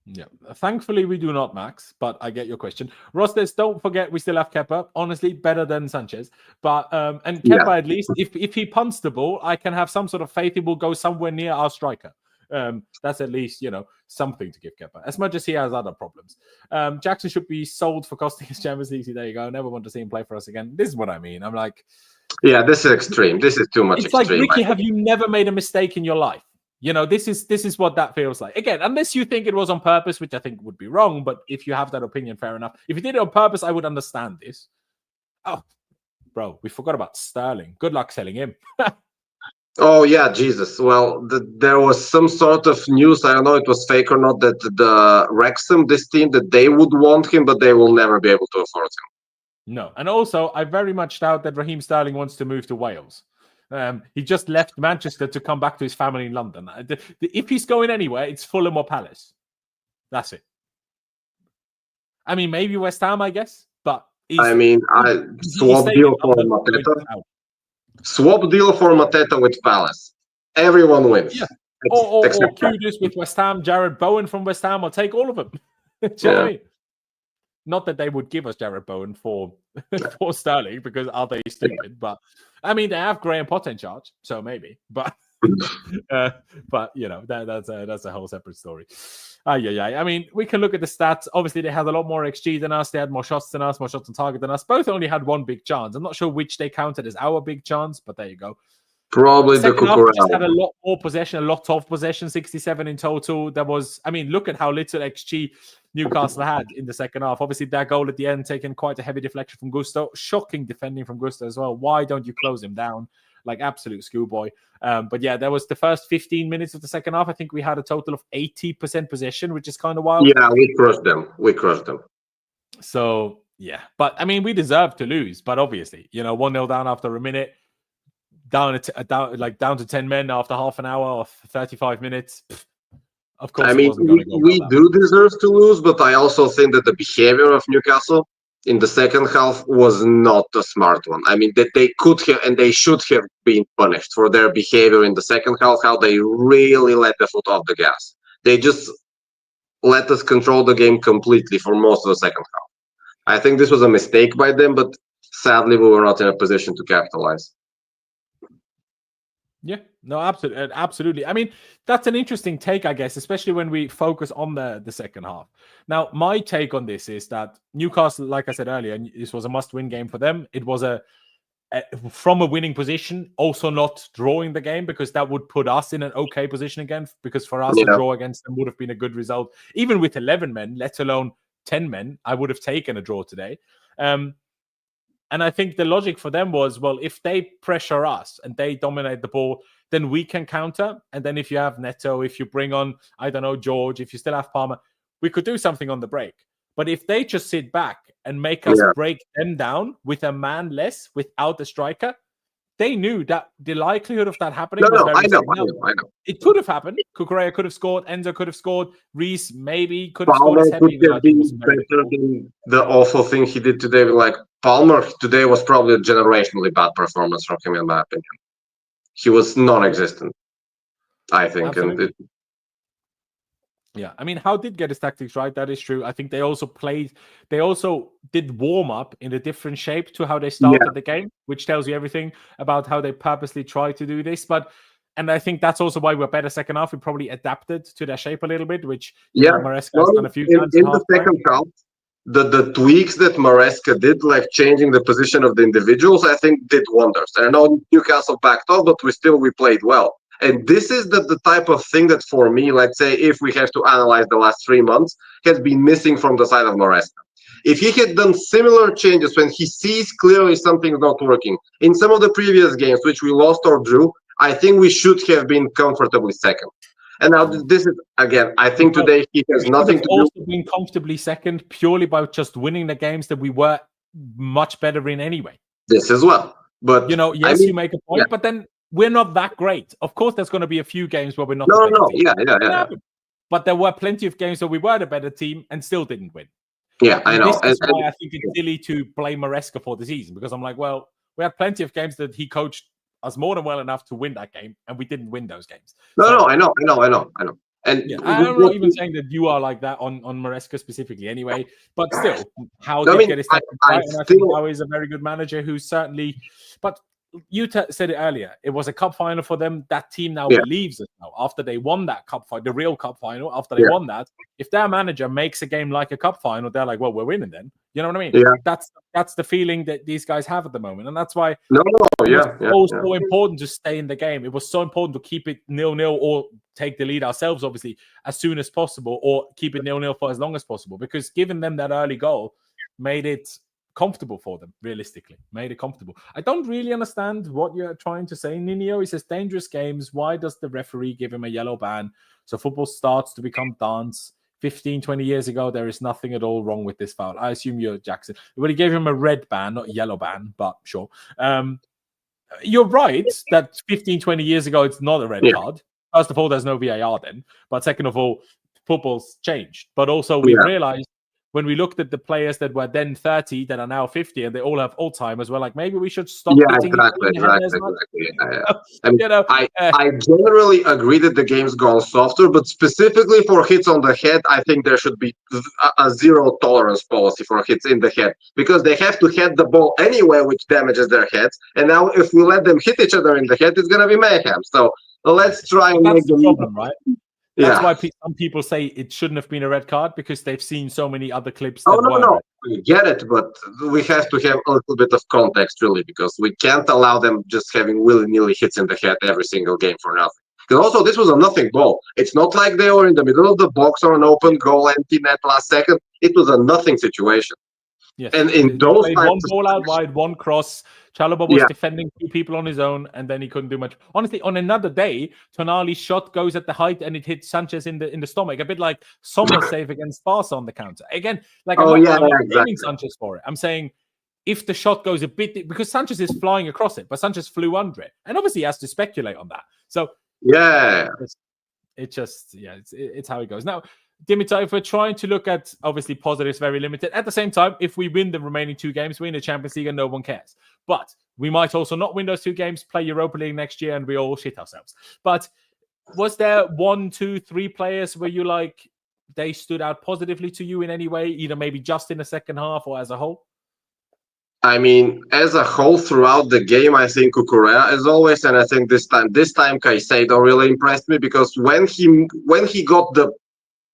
Yeah, thankfully we do not, Max, but I get your question. Ross says, don't forget we still have Kepa. Honestly, better than Sanchez. But and Kepa, at least, if he punts the ball, I can have some sort of faith he will go somewhere near our striker. That's at least, something to give Kepa, as much as he has other problems. Jackson should be sold for costing his Champions League. There you go. I never want to see him play for us again. This is what I mean. I'm like... Yeah, this is extreme. This is too much extreme. It's like, Ricky, have you never made a mistake in your life? This is what that feels like. Again, unless you think it was on purpose, which I think would be wrong, but if you have that opinion, fair enough. If you did it on purpose, I would understand this. Oh, bro, we forgot about Sterling. Good luck selling him. Oh, yeah, Jesus. Well, there was some sort of news, I don't know if it was fake or not, that the Wrexham, this team, that they would want him, but they will never be able to afford him. No. And also, I very much doubt that Raheem Sterling wants to move to Wales. He just left Manchester to come back to his family in London. If he's going anywhere, it's Fulham or Palace. That's it. I mean, maybe West Ham, I guess. But swap deal for Mateta. Swap deal for Mateta with Palace. Everyone wins. Yeah. Or Kudus with West Ham, Jared Bowen from West Ham. I'll take all of them. Do you know what I mean? Not that they would give us Jared Bowen for Sterling, because are they stupid? But I mean, they have Graham Potter in charge, so maybe. But But that's a whole separate story. I mean, we can look at the stats. Obviously, they had a lot more XG than us. They had more shots than us, more shots on target than us. Both only had one big chance. I'm not sure which they counted as our big chance, but there you go. Probably the Second half, just had Cucurella. a lot more possession, a lot of possession, 67 in total. There was, I mean, look at how little XG Newcastle had in the second half. Obviously, that goal at the end taken quite a heavy deflection from Gusto. Shocking defending from Gusto as well. Why don't you close him down? Like absolute schoolboy. But yeah, there was the first 15 minutes of the second half. I think we had a total of 80% possession, which is kind of wild. Yeah, we crushed them. So yeah, but I mean, we deserved to lose. But obviously, 1-0 down after a minute, down to 10 men after half an hour or 35 minutes. Of course, I mean, we do deserve to lose, but I also think that the behavior of Newcastle in the second half was not a smart one. I mean, that they could have and they should have been punished for their behavior in the second half, how they really let the foot off the gas. They just let us control the game completely for most of the second half. I think this was a mistake by them, but sadly, we were not in a position to capitalize. Yeah, no, absolutely. I mean, that's an interesting take, I guess, especially when we focus on the second half. Now, my take on this is that Newcastle, like I said earlier, this was a must-win game for them. It was from a winning position, also not drawing the game, because that would put us in an okay position again, because for us, a draw against them would have been a good result. Even with 11 men, let alone 10 men, I would have taken a draw today. And I think the logic for them was, well, if they pressure us and they dominate the ball, then we can counter. And then if you have Neto, if you bring on, I don't know, George, if you still have Palmer, we could do something on the break. But if they just sit back and make us break them down with a man less, without a striker, they knew that the likelihood of that happening was very I know. It could have happened. Cucurella could have scored. Enzo could have scored. Reece maybe could have scored. Palmer could have been better than the awful thing he did today. Like, Palmer today was probably a generationally bad performance from him, in my opinion. He was non-existent, I think. Yeah, I mean, Howe did get his tactics right. That is true. I think they also did warm up in a different shape to how they started the game, which tells you everything about how they purposely try to do this. And I think that's also why we're better second half. We probably adapted to their shape a little bit, which Maresca has done a few times. In the second half, the tweaks that Maresca did, like changing the position of the individuals, I think did wonders. And I know Newcastle backed off, but we played well. And this is the type of thing that, for me, let's say, if we have to analyze the last 3 months, has been missing from the side of Maresca. If he had done similar changes when he sees clearly something's not working, in some of the previous games, which we lost or drew, I think we should have been comfortably second. And now this is, again, I think today he has nothing to do. Also been comfortably second purely by just winning the games that we were much better in anyway. This as well. But, you make a point, but then we're not that great. Of course, there's going to be a few games where we're not. Yeah. But there were plenty of games where we were the better team and still didn't win. Yeah, I know. This is why I think it's silly to blame Maresca for the season, because I'm like, well, we had plenty of games that he coached us more than well enough to win that game, and we didn't win those games. I know. And I'm not even saying that you are like that on Maresca specifically anyway, but still, Howe did get his right, and I think Howe is a very good manager who's certainly, but you said it earlier, it was a cup final for them. That team now believes it now. After they won that cup final, the real cup final, after they won that, if their manager makes a game like a cup final, they're like, well, we're winning then. You know what I mean? Yeah. That's the feeling that these guys have at the moment. And that's why it was so important to stay in the game. It was so important to keep it 0-0 or take the lead ourselves, obviously, as soon as possible, or keep it 0-0 for as long as possible, because giving them that early goal made it comfortable for them, realistically. Made it comfortable. I don't really understand what you're trying to say, Nino. He says, dangerous games. Why does the referee give him a yellow ban? So football starts to become dance. 15, 20 years ago, there is nothing at all wrong with this foul. I assume you're Jackson. But he gave him a red ban, not a yellow ban, but sure. You're right that 15, 20 years ago, it's not a red card. First of all, there's no VAR then. But second of all, football's changed. But also we realized when we looked at the players that were then 30 that are now 50 and they all have Alzheimer's, we're like, maybe we should stop hitting exactly. I generally agree that the game's gone softer, but specifically for hits on the head, I think there should be a zero tolerance policy for hits in the head, because they have to head the ball anyway, which damages their heads. And now if we let them hit each other in the head, it's going to be mayhem. So let's try and That's make the problem, right? That's yeah. why some people say it shouldn't have been a red card because they've seen so many other clips. Oh, That no. We get it, but we have to have a little bit of context, really, because we can't allow them just having willy-nilly hits in the head every single game for nothing. Because also, this was a nothing ball. It's not like they were in the middle of the box or an open goal, empty net last second. It was a nothing situation. Yes. And in those played one ball out wide, one cross. Chalobah was defending 2 people on his own, and then he couldn't do much. Honestly, on another day, Tonali's shot goes at the height and it hits Sanchez in the stomach, a bit like Sommer's save against Barca on the counter. Again, like I'm not blaming Sanchez for it. I'm saying if the shot goes a bit, because Sanchez is flying across it, but Sanchez flew under it, and obviously he has to speculate on that. So it's how it goes. Now, Dimitar, if we're trying to look at obviously positives, very limited. At the same time, if we win the remaining 2 games, we win the Champions League and no one cares. But we might also not win those 2 games, play Europa League next year, and we all shit ourselves. But was there 1, 2, 3 players where you like they stood out positively to you in any way, either maybe just in the second half or as a whole? I mean, as a whole throughout the game, I think Cucurella as always, and I think this time Caicedo really impressed me because when he got the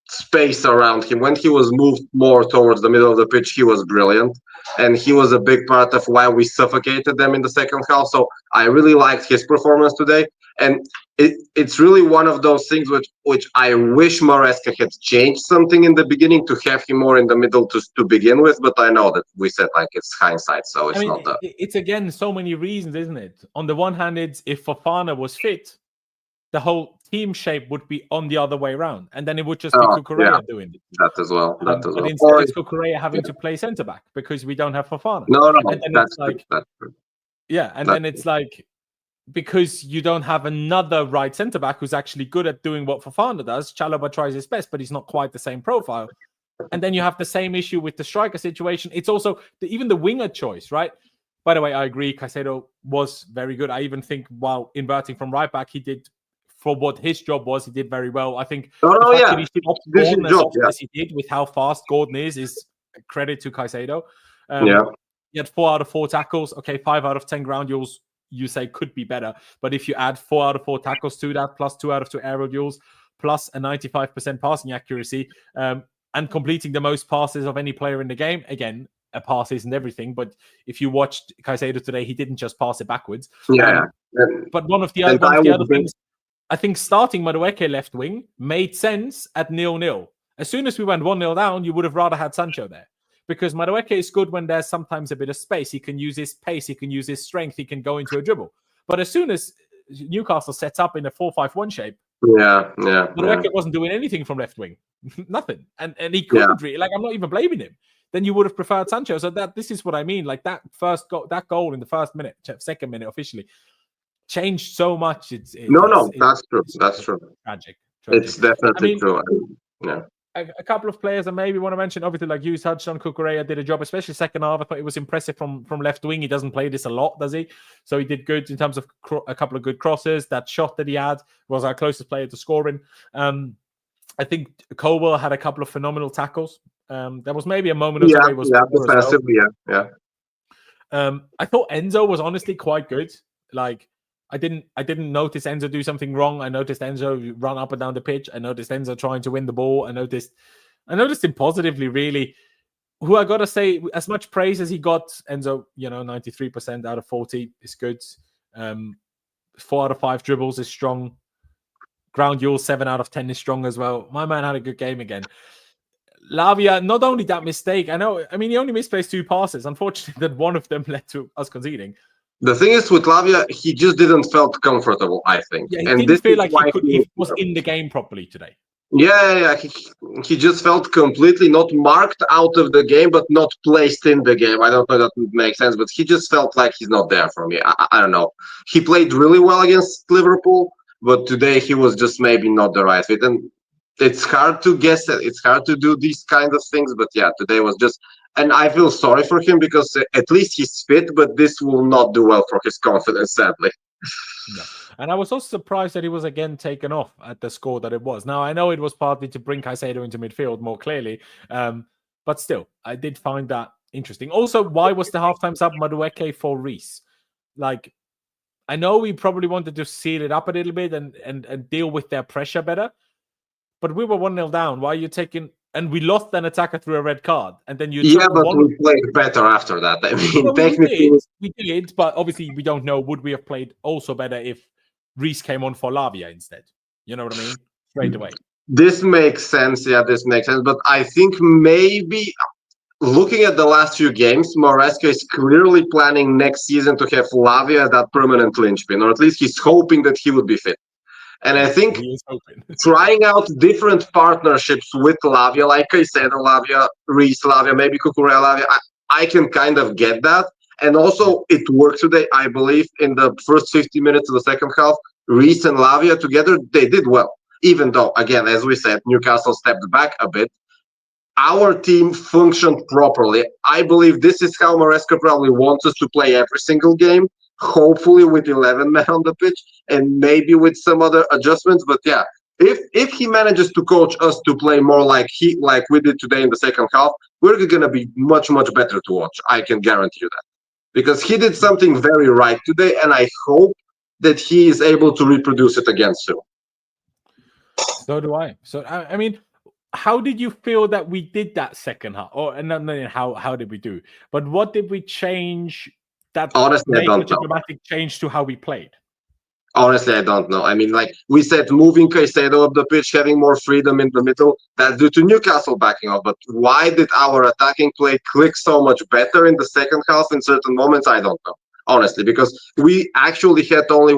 space around him, when he was moved more towards the middle of the pitch, he was brilliant, and he was a big part of why we suffocated them in the second half. So I really liked his performance today, and it's really one of those things which I wish Maresca had changed something in the beginning to have him more in the middle to begin with. But I know that we said like it's hindsight, so it's not that. It's again so many reasons, isn't it? On the one hand, it's if Fofana was fit, the whole team shape would be on the other way around, and then it would just be Cucurella doing it. That as well. But instead, it's Cucurella having to play centre back because we don't have Fofana. No, and then that's like, that's true. Yeah, and then it's like because you don't have another right centre back who's actually good at doing what Fofana does. Chalobah tries his best, but he's not quite the same profile. And then you have the same issue with the striker situation. It's also even the winger choice, right? By the way, I agree. Caicedo was very good. I even think while inverting from right back, he did. For what his job was, he did very well. I think the fact that he stopped Gordon as he did with how fast Gordon is credit to Caicedo. He had 4 out of 4 tackles. Okay, 5 out of 10 ground duels, you say could be better. But if you add 4 out of 4 tackles to that, plus 2 out of 2 aerial duels, plus a 95% passing accuracy, and completing the most passes of any player in the game, again, a pass isn't everything. But if you watched Caicedo today, he didn't just pass it backwards. But one of the other things, I think starting Madueke left wing made sense at 0-0. As soon as we went 1-0 down, you would have rather had Sancho there. Because Madueke is good when there's sometimes a bit of space. He can use his pace, he can use his strength, he can go into a dribble. But as soon as Newcastle sets up in a 4-5-1 shape, Madueke wasn't doing anything from left wing. Nothing. And he couldn't really, like, I'm not even blaming him. Then you would have preferred Sancho. So this is what I mean. Like that goal in the first minute, second minute officially, changed so much. That's true. That's true. Tragic. It's definitely true. A couple of players I maybe want to mention, obviously, like you touched on, Cucurella did a job, especially second half. I thought it was impressive from left wing. He doesn't play this a lot, does he? So he did good in terms of a couple of good crosses. That shot that he had was our closest player to scoring. I think Colwell had a couple of phenomenal tackles. There was maybe a moment or so he was defensively, I thought Enzo was honestly quite good. Like I didn't notice Enzo do something wrong. I noticed Enzo run up and down the pitch. I noticed Enzo trying to win the ball. I noticed him positively, really. Who I gotta say, as much praise as he got, Enzo, 93% out of 40 is good. 4 out of 5 dribbles is strong. Ground duels, 7 out of 10 is strong as well. My man had a good game again. Lavia, not only that mistake, he only misplaced 2 passes. Unfortunately, that one of them led to us conceding. The thing is with Lavia, he just didn't felt comfortable, I think. Yeah, he didn't feel like he was in the game properly today. He just felt completely not marked out of the game, but not placed in the game. I don't know if that makes sense, but he just felt like he's not there for me. I don't know. He played really well against Liverpool, but today he was just maybe not the right fit. And it's hard to guess it. It's hard to do these kind of things, but today was just... And I feel sorry for him because at least he's fit, but this will not do well for his confidence, sadly. No. And I was also surprised that he was again taken off at the score that it was. Now, I know it was partly to bring Caicedo into midfield more clearly, but still, I did find that interesting. Also, why was the halftime sub Madueke for Reece? Like, I know we probably wanted to seal it up a little bit and deal with their pressure better, but we were 1-0 down. Why are you taking... And we lost an attacker through a red card, and then you Yeah, took but one... we played better after that. I mean, Well, technically... we did, but obviously we don't know. Would we have played also better if Reece came on for Lavia instead? You know what I mean? Straight away. This makes sense. Yeah, this makes sense. But I think maybe looking at the last few games, Maresca is clearly planning next season to have Lavia as that permanent linchpin, or at least he's hoping that he would be fit. And I think He is hoping. trying out different partnerships with Lavia, like I said, Lavia, Reece Lavia, maybe Cucurella Lavia, I can kind of get that. And also, it worked today, I believe, in the first 50 minutes of the second half. Reece and Lavia together, they did well. Even though, again, as we said, Newcastle stepped back a bit. Our team functioned properly. I believe this is how Maresca probably wants us to play every single game, hopefully with 11 men on the pitch and maybe with some other adjustments. But yeah, if he manages to coach us to play more like we did today in the second half, we're going to be much, much better to watch. I can guarantee you that. Because he did something very right today, and I hope that he is able to reproduce it again soon. So do I. So, I mean... How did you feel that we did that second half? Or and then how did we do? But what did we change that honestly made I don't such a know. dramatic change to how we played? Honestly, I don't know. I mean, like we said, moving Caicedo up the pitch, having more freedom in the middle, that's due to Newcastle backing up. But why did our attacking play click so much better in the second half in certain moments? I don't know, honestly, because we actually had only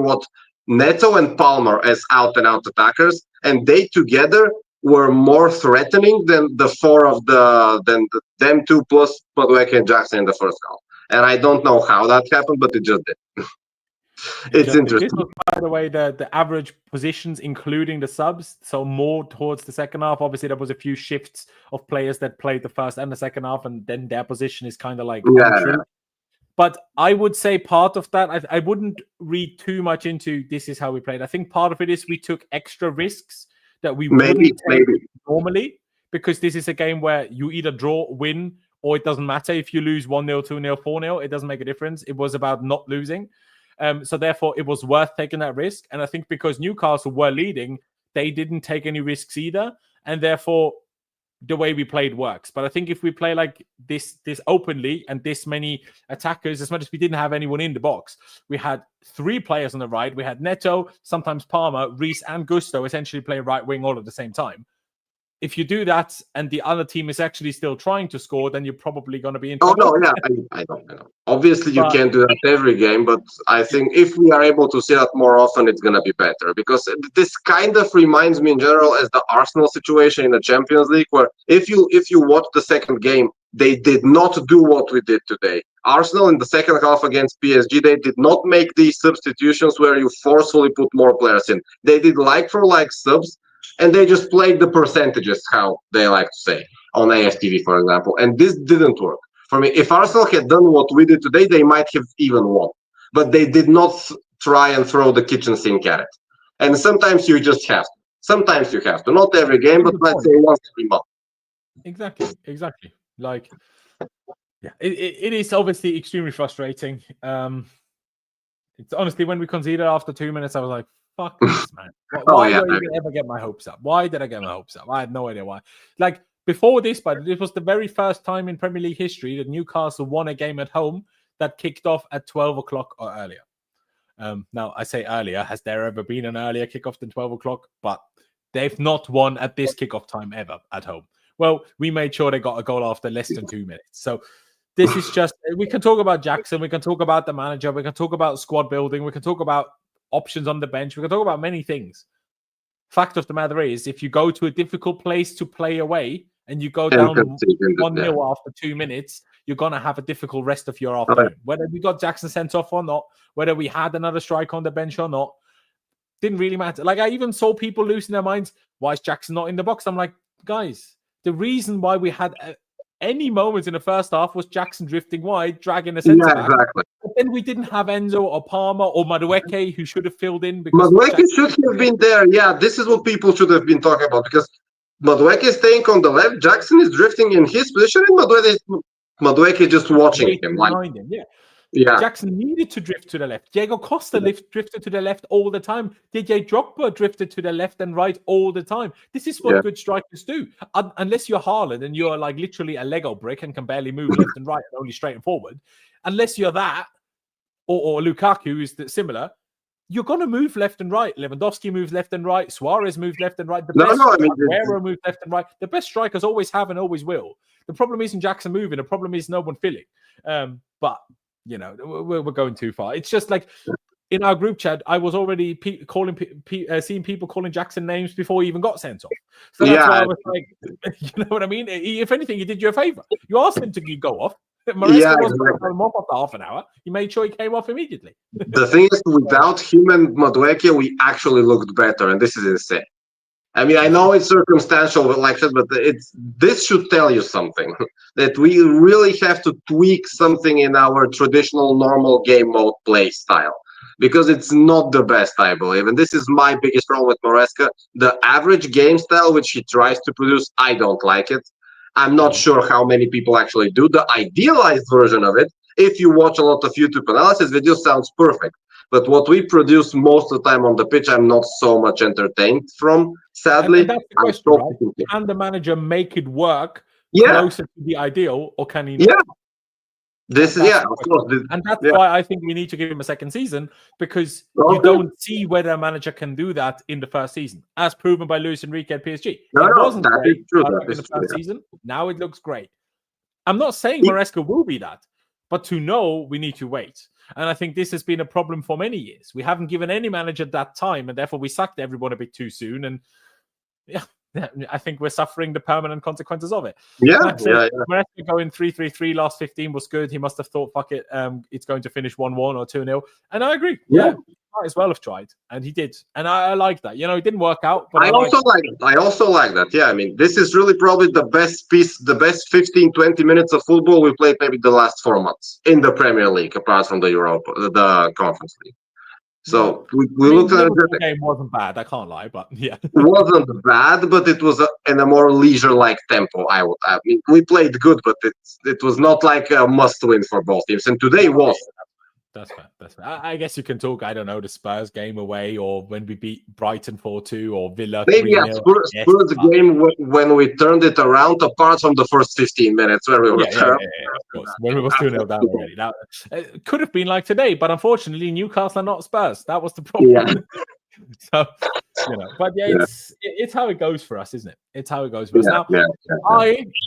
Neto and Palmer as out-and-out attackers, and they together were more threatening than the four of them two plus Madueke and Jackson in the first half. And I don't know how that happened, but it just did. It's interesting. This was, by the way, the average positions, including the subs, so more towards the second half. Obviously, there was a few shifts of players that played the first and the second half, and then their position is kind of like untrue. But I would say part of that, I wouldn't read too much into this is how we played. I think part of it is we took extra risks that we wouldn't take normally, because this is a game where you either draw, win, or it doesn't matter if you lose 1-0, 2-0, 4-0. It doesn't make a difference. It was about not losing. So therefore, it was worth taking that risk. And I think because Newcastle were leading, they didn't take any risks either. And therefore, the way we played works. But I think if we play like this openly and this many attackers, as much as we didn't have anyone in the box, we had 3 players on the right. We had Neto, sometimes Palmer, Reece and Gusto essentially playing right wing all at the same time. If you do that and the other team is actually still trying to score, then you're probably going to be in trouble. Oh, no, yeah, I know. Obviously, you can't do that every game, but I think if we are able to see that more often, it's going to be better. Because this kind of reminds me in general as the Arsenal situation in the Champions League, where if you watch the second game, they did not do what we did today. Arsenal in the second half against PSG, they did not make these substitutions where you forcefully put more players in. They did like-for-like subs, and they just played the percentages, how they like to say, on AFTV, for example. And this didn't work. For me, if Arsenal had done what we did today, they might have even won. But they did not try and throw the kitchen sink at it. And sometimes you just have to. Sometimes you have to. Not every game, but let's say once every month. Exactly. Like, yeah, it is obviously extremely frustrating. It's honestly, when we conceded after 2 minutes, I was like, fuck this, man. Why did I ever get my hopes up? Why did I get my hopes up? I had no idea why. Like, before this, but it was the very first time in Premier League history that Newcastle won a game at home that kicked off at 12 o'clock or earlier. Now, I say earlier. Has there ever been an earlier kickoff than 12 o'clock? But they've not won at this kickoff time ever at home. Well, we made sure they got a goal after less than 2 minutes. So this is just, we can talk about Jackson. We can talk about the manager. We can talk about squad building. We can talk about options on the bench. We can talk about many things. Fact of the matter is, if you go to a difficult place to play away and you go down 1-0 after 2 minutes, you're going to have a difficult rest of your afternoon. Whether we got Jackson sent off or not, whether we had another striker on the bench or not, didn't really matter. Like, I even saw people losing their minds. Why is Jackson not in the box? I'm like, guys, the reason why we had any moments in the first half was Jackson drifting wide, dragging a centre back. Exactly. But then we didn't have Enzo or Palmer or Madueke, who should have filled in. Because Madueke should have been there. Yeah, this is what people should have been talking about, because Madueke is staying on the left, Jackson is drifting in his position, and Madueke just watching him. Behind him. Yeah. Yeah. Jackson needed to drift to the left. Diego Costa drifted to the left all the time. DJ Drogba drifted to the left and right all the time. This is what good strikers do. Unless you're Haaland and you're like literally a Lego brick and can barely move left and right and only straight and forward. Unless you're that, or Lukaku is similar, you're going to move left and right. Lewandowski moves left and right. Suarez moves left and right. Aguero moves left and right. The best strikers always have and always will. The problem isn't Jackson moving. The problem is no one filling. But you know, we're going too far. It's just like in our group chat, I was already seeing people calling Jackson names before he even got sent off. So that's why I was like, you know what I mean? If anything, he did you a favor. You asked him to go off. Maresca wasn't going to come off after half an hour. You made sure he came off immediately. The thing is, without him and Madueke, we actually looked better, and this is insane. I mean, I know it's circumstantial election, but this should tell you something, that we really have to tweak something in our traditional normal game mode play style, because it's not the best, I believe. And this is my biggest problem with Maresca. The average game style which he tries to produce, I don't like it. I'm not sure how many people actually do. The idealized version of it, if you watch a lot of YouTube analysis videos, sounds perfect. But what we produce most of the time on the pitch, I'm not so much entertained from, sadly. And that's the question, right? Can the manager make it work closer to the ideal, or can he not? Yeah. This is, of course. And that's why I think we need to give him a second season, because you don't see whether a manager can do that in the first season, as proven by Luis Enrique at PSG. It wasn't great in the first season. Now it looks great. I'm not saying Maresca will be that, but to know, we need to wait. And I think this has been a problem for many years. We haven't given any manager that time, and therefore we sacked everyone a bit too soon. And I think we're suffering the permanent consequences of it. Maresca going 3-3-3 last 15 was good. He must have thought, fuck it, it's going to finish 1-1 or 2-0. And I agree. Yeah. Might as well have tried, and he did, and I like that. You know, it didn't work out, but I also like that. Yeah, I mean, this is really probably the best 15-20 minutes of football we played maybe the last 4 months in the Premier League, apart from the Conference League. So we looked at it. The game wasn't bad, I can't lie, but yeah, it wasn't bad, but it was in a more leisure-like tempo. I mean, we played good, but it was not like a must-win for both teams, and today was. That's fair. I guess you can talk, I don't know, the Spurs game away, or when we beat Brighton 4-2, or Villa 3-0. Maybe Spurs game when we turned it around, apart from the first 15 minutes where we were terrible. Of course. When we were 2-0 down already. It could have been like today, but unfortunately, Newcastle are not Spurs. That was the problem. Yeah. So, you know, but it's how it goes for us, isn't it? It's how it goes for us. Now,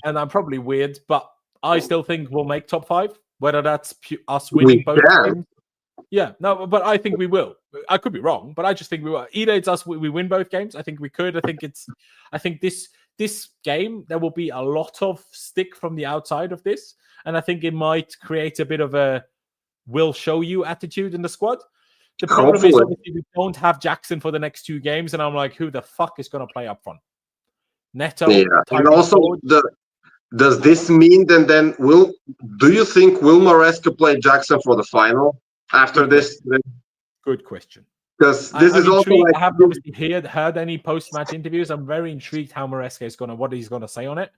and I'm probably weird, but I still think we'll make top 5. Whether that's us winning both games. Yeah, no, but I think we will. I could be wrong, but I just think we will. Either it's us, we win both games. I think we could. I think this game, there will be a lot of stick from the outside of this. And I think it might create a bit of a will show you attitude in the squad. The problem is obviously we don't have Jackson for the next 2 games. And I'm like, who the fuck is going to play up front? Neto. Yeah. And also does this mean then do you think will Maresca play Jackson for the final after this? Good question. Because this is also like, I haven't obviously heard any post-match interviews. I'm very intrigued how Maresca is what he's going to say on it,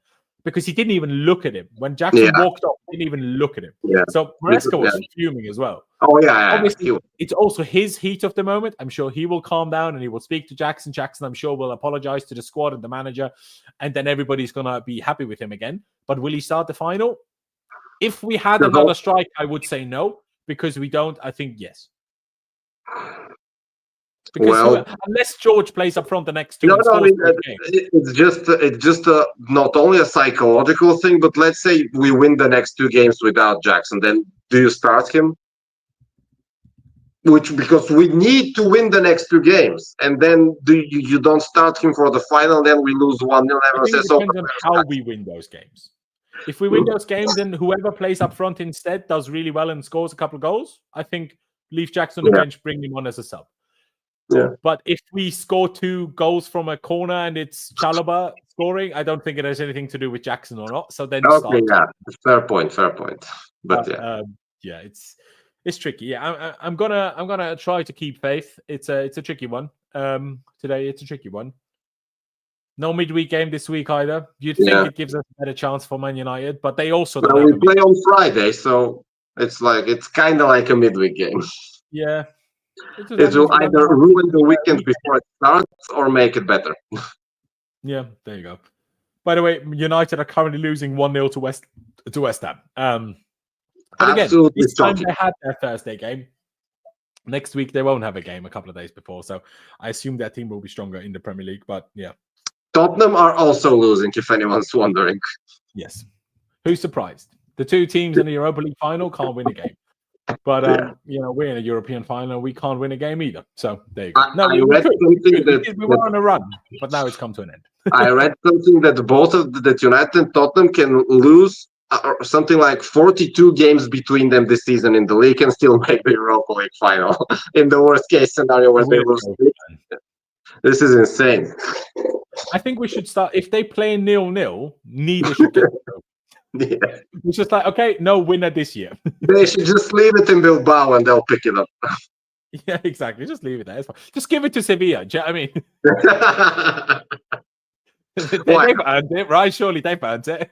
because he didn't even look at him when Jackson walked off. He didn't even look at him. Yeah. So Maresca was fuming as well. Oh yeah. Obviously, it's also his heat of the moment. I'm sure he will calm down and he will speak to Jackson. Jackson, I'm sure, will apologize to the squad and the manager, and then everybody's going to be happy with him again. But will he start the final? If we had another strike, I would say no, because we don't. I think yes. Because unless George plays up front the next 2 games. I mean, it's just not only a psychological thing, but let's say we win the next 2 games without Jackson, then do you start him? Because we need to win the next 2 games, and then you don't start him for the final, then we lose 1-0. It depends on how we win those games. If we win those games, then whoever plays up front instead does really well and scores a couple of goals. I think leave Jackson on the bench, bring him on as a sub. Yeah. But if we score 2 goals from a corner and it's Chalobah scoring, I don't think it has anything to do with Jackson or not. So then fair point. But it's tricky. Yeah, I'm gonna try to keep faith. It's a tricky one. Today it's a tricky one. No midweek game this week either. You'd think it gives us a better chance for Man United, but they also don't. We play on Friday, so It's kind of like a midweek game. Yeah. It will either ruin the weekend before it starts or make it better. Yeah, there you go. By the way, United are currently losing 1-0 to West Ham. But again, Absolutely this time shocking. they had their Thursday game. Next week they won't have a game a couple of days before, so I assume their team will be stronger in the Premier League. But yeah, Tottenham are also losing, if anyone's wondering. yes. Who's surprised? The two teams in the Europa League final can't win a game. But we're in a European final. We can't win a game either. So there you go. We were on a run, but now it's come to an end. I read something that both of that United and Tottenham can lose something like 42 games between them this season in the league and still make the Europa League final. In the worst case scenario where they lose. This is insane. I think we should start. If they play 0-0, neither should get the Yeah. It's just like, okay, no winner this year. They should just leave it in Bilbao and they'll pick it up. Yeah, exactly. Just leave it there. Just give it to Sevilla. Do you know what I mean? They've earned it, right? Surely they've earned it.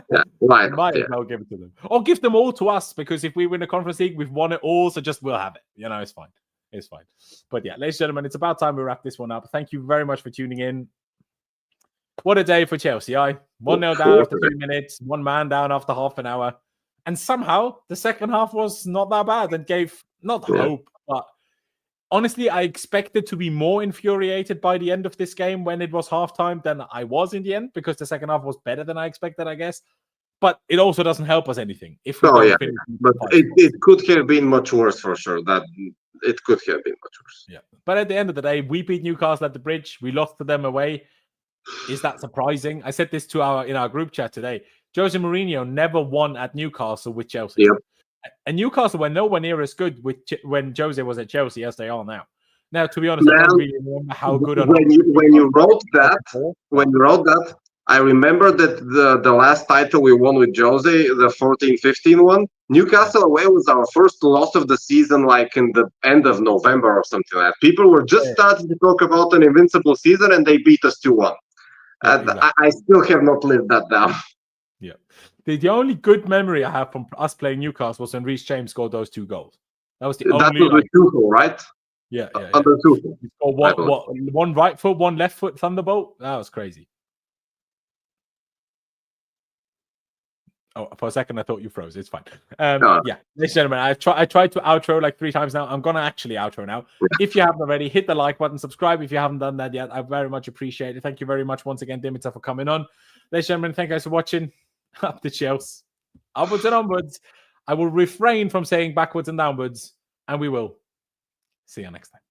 Yeah, why not? Might as well give it to them. Or give them all to us, because if we win the Conference League, we've won it all, so just we'll have it. It's fine. It's fine. But yeah, ladies and gentlemen, it's about time we wrap this one up. Thank you very much for tuning in. What a day for Chelsea, 1-0 down after 3 minutes, one man down after half an hour. And somehow the second half was not that bad and gave not hope, but honestly, I expected to be more infuriated by the end of this game when it was halftime than I was in the end, because the second half was better than I expected, I guess. But it also doesn't help us anything. If we don't finish, but it could have been much worse for sure. That it could have been much worse. Yeah. But at the end of the day, we beat Newcastle at the Bridge. We lost to them away. Is that surprising? I said this in our group chat today. Jose Mourinho never won at Newcastle with Chelsea. Yep. And Newcastle were nowhere near as good when Jose was at Chelsea as they are now. Now, to be honest, I don't really remember how good. When you wrote that, I remember that the last title we won with Jose, the 14-15 one, Newcastle away was our first loss of the season, like in the end of November or something like that. People were just starting to talk about an invincible season, and they beat us 2-1. Exactly. I still have not lived that down. Yeah. The only good memory I have from us playing Newcastle was when Reece James scored those 2 goals. That was the only. That was with Tuchel, right? Yeah. Under Tuchel. One right foot, one left foot thunderbolt. That was crazy. Oh, for a second I thought you froze. It's fine. Yeah, ladies and gentlemen, I tried to outro like 3 times now. I'm gonna actually outro now. If you haven't already, hit the like button, subscribe if you haven't done that yet. I very much appreciate it. Thank you very much once again, Dimitar, for coming on. Ladies and gentlemen, thank you guys for watching. Up the Chelsea, upwards and onwards. I will refrain from saying backwards and downwards, and we will see you next time.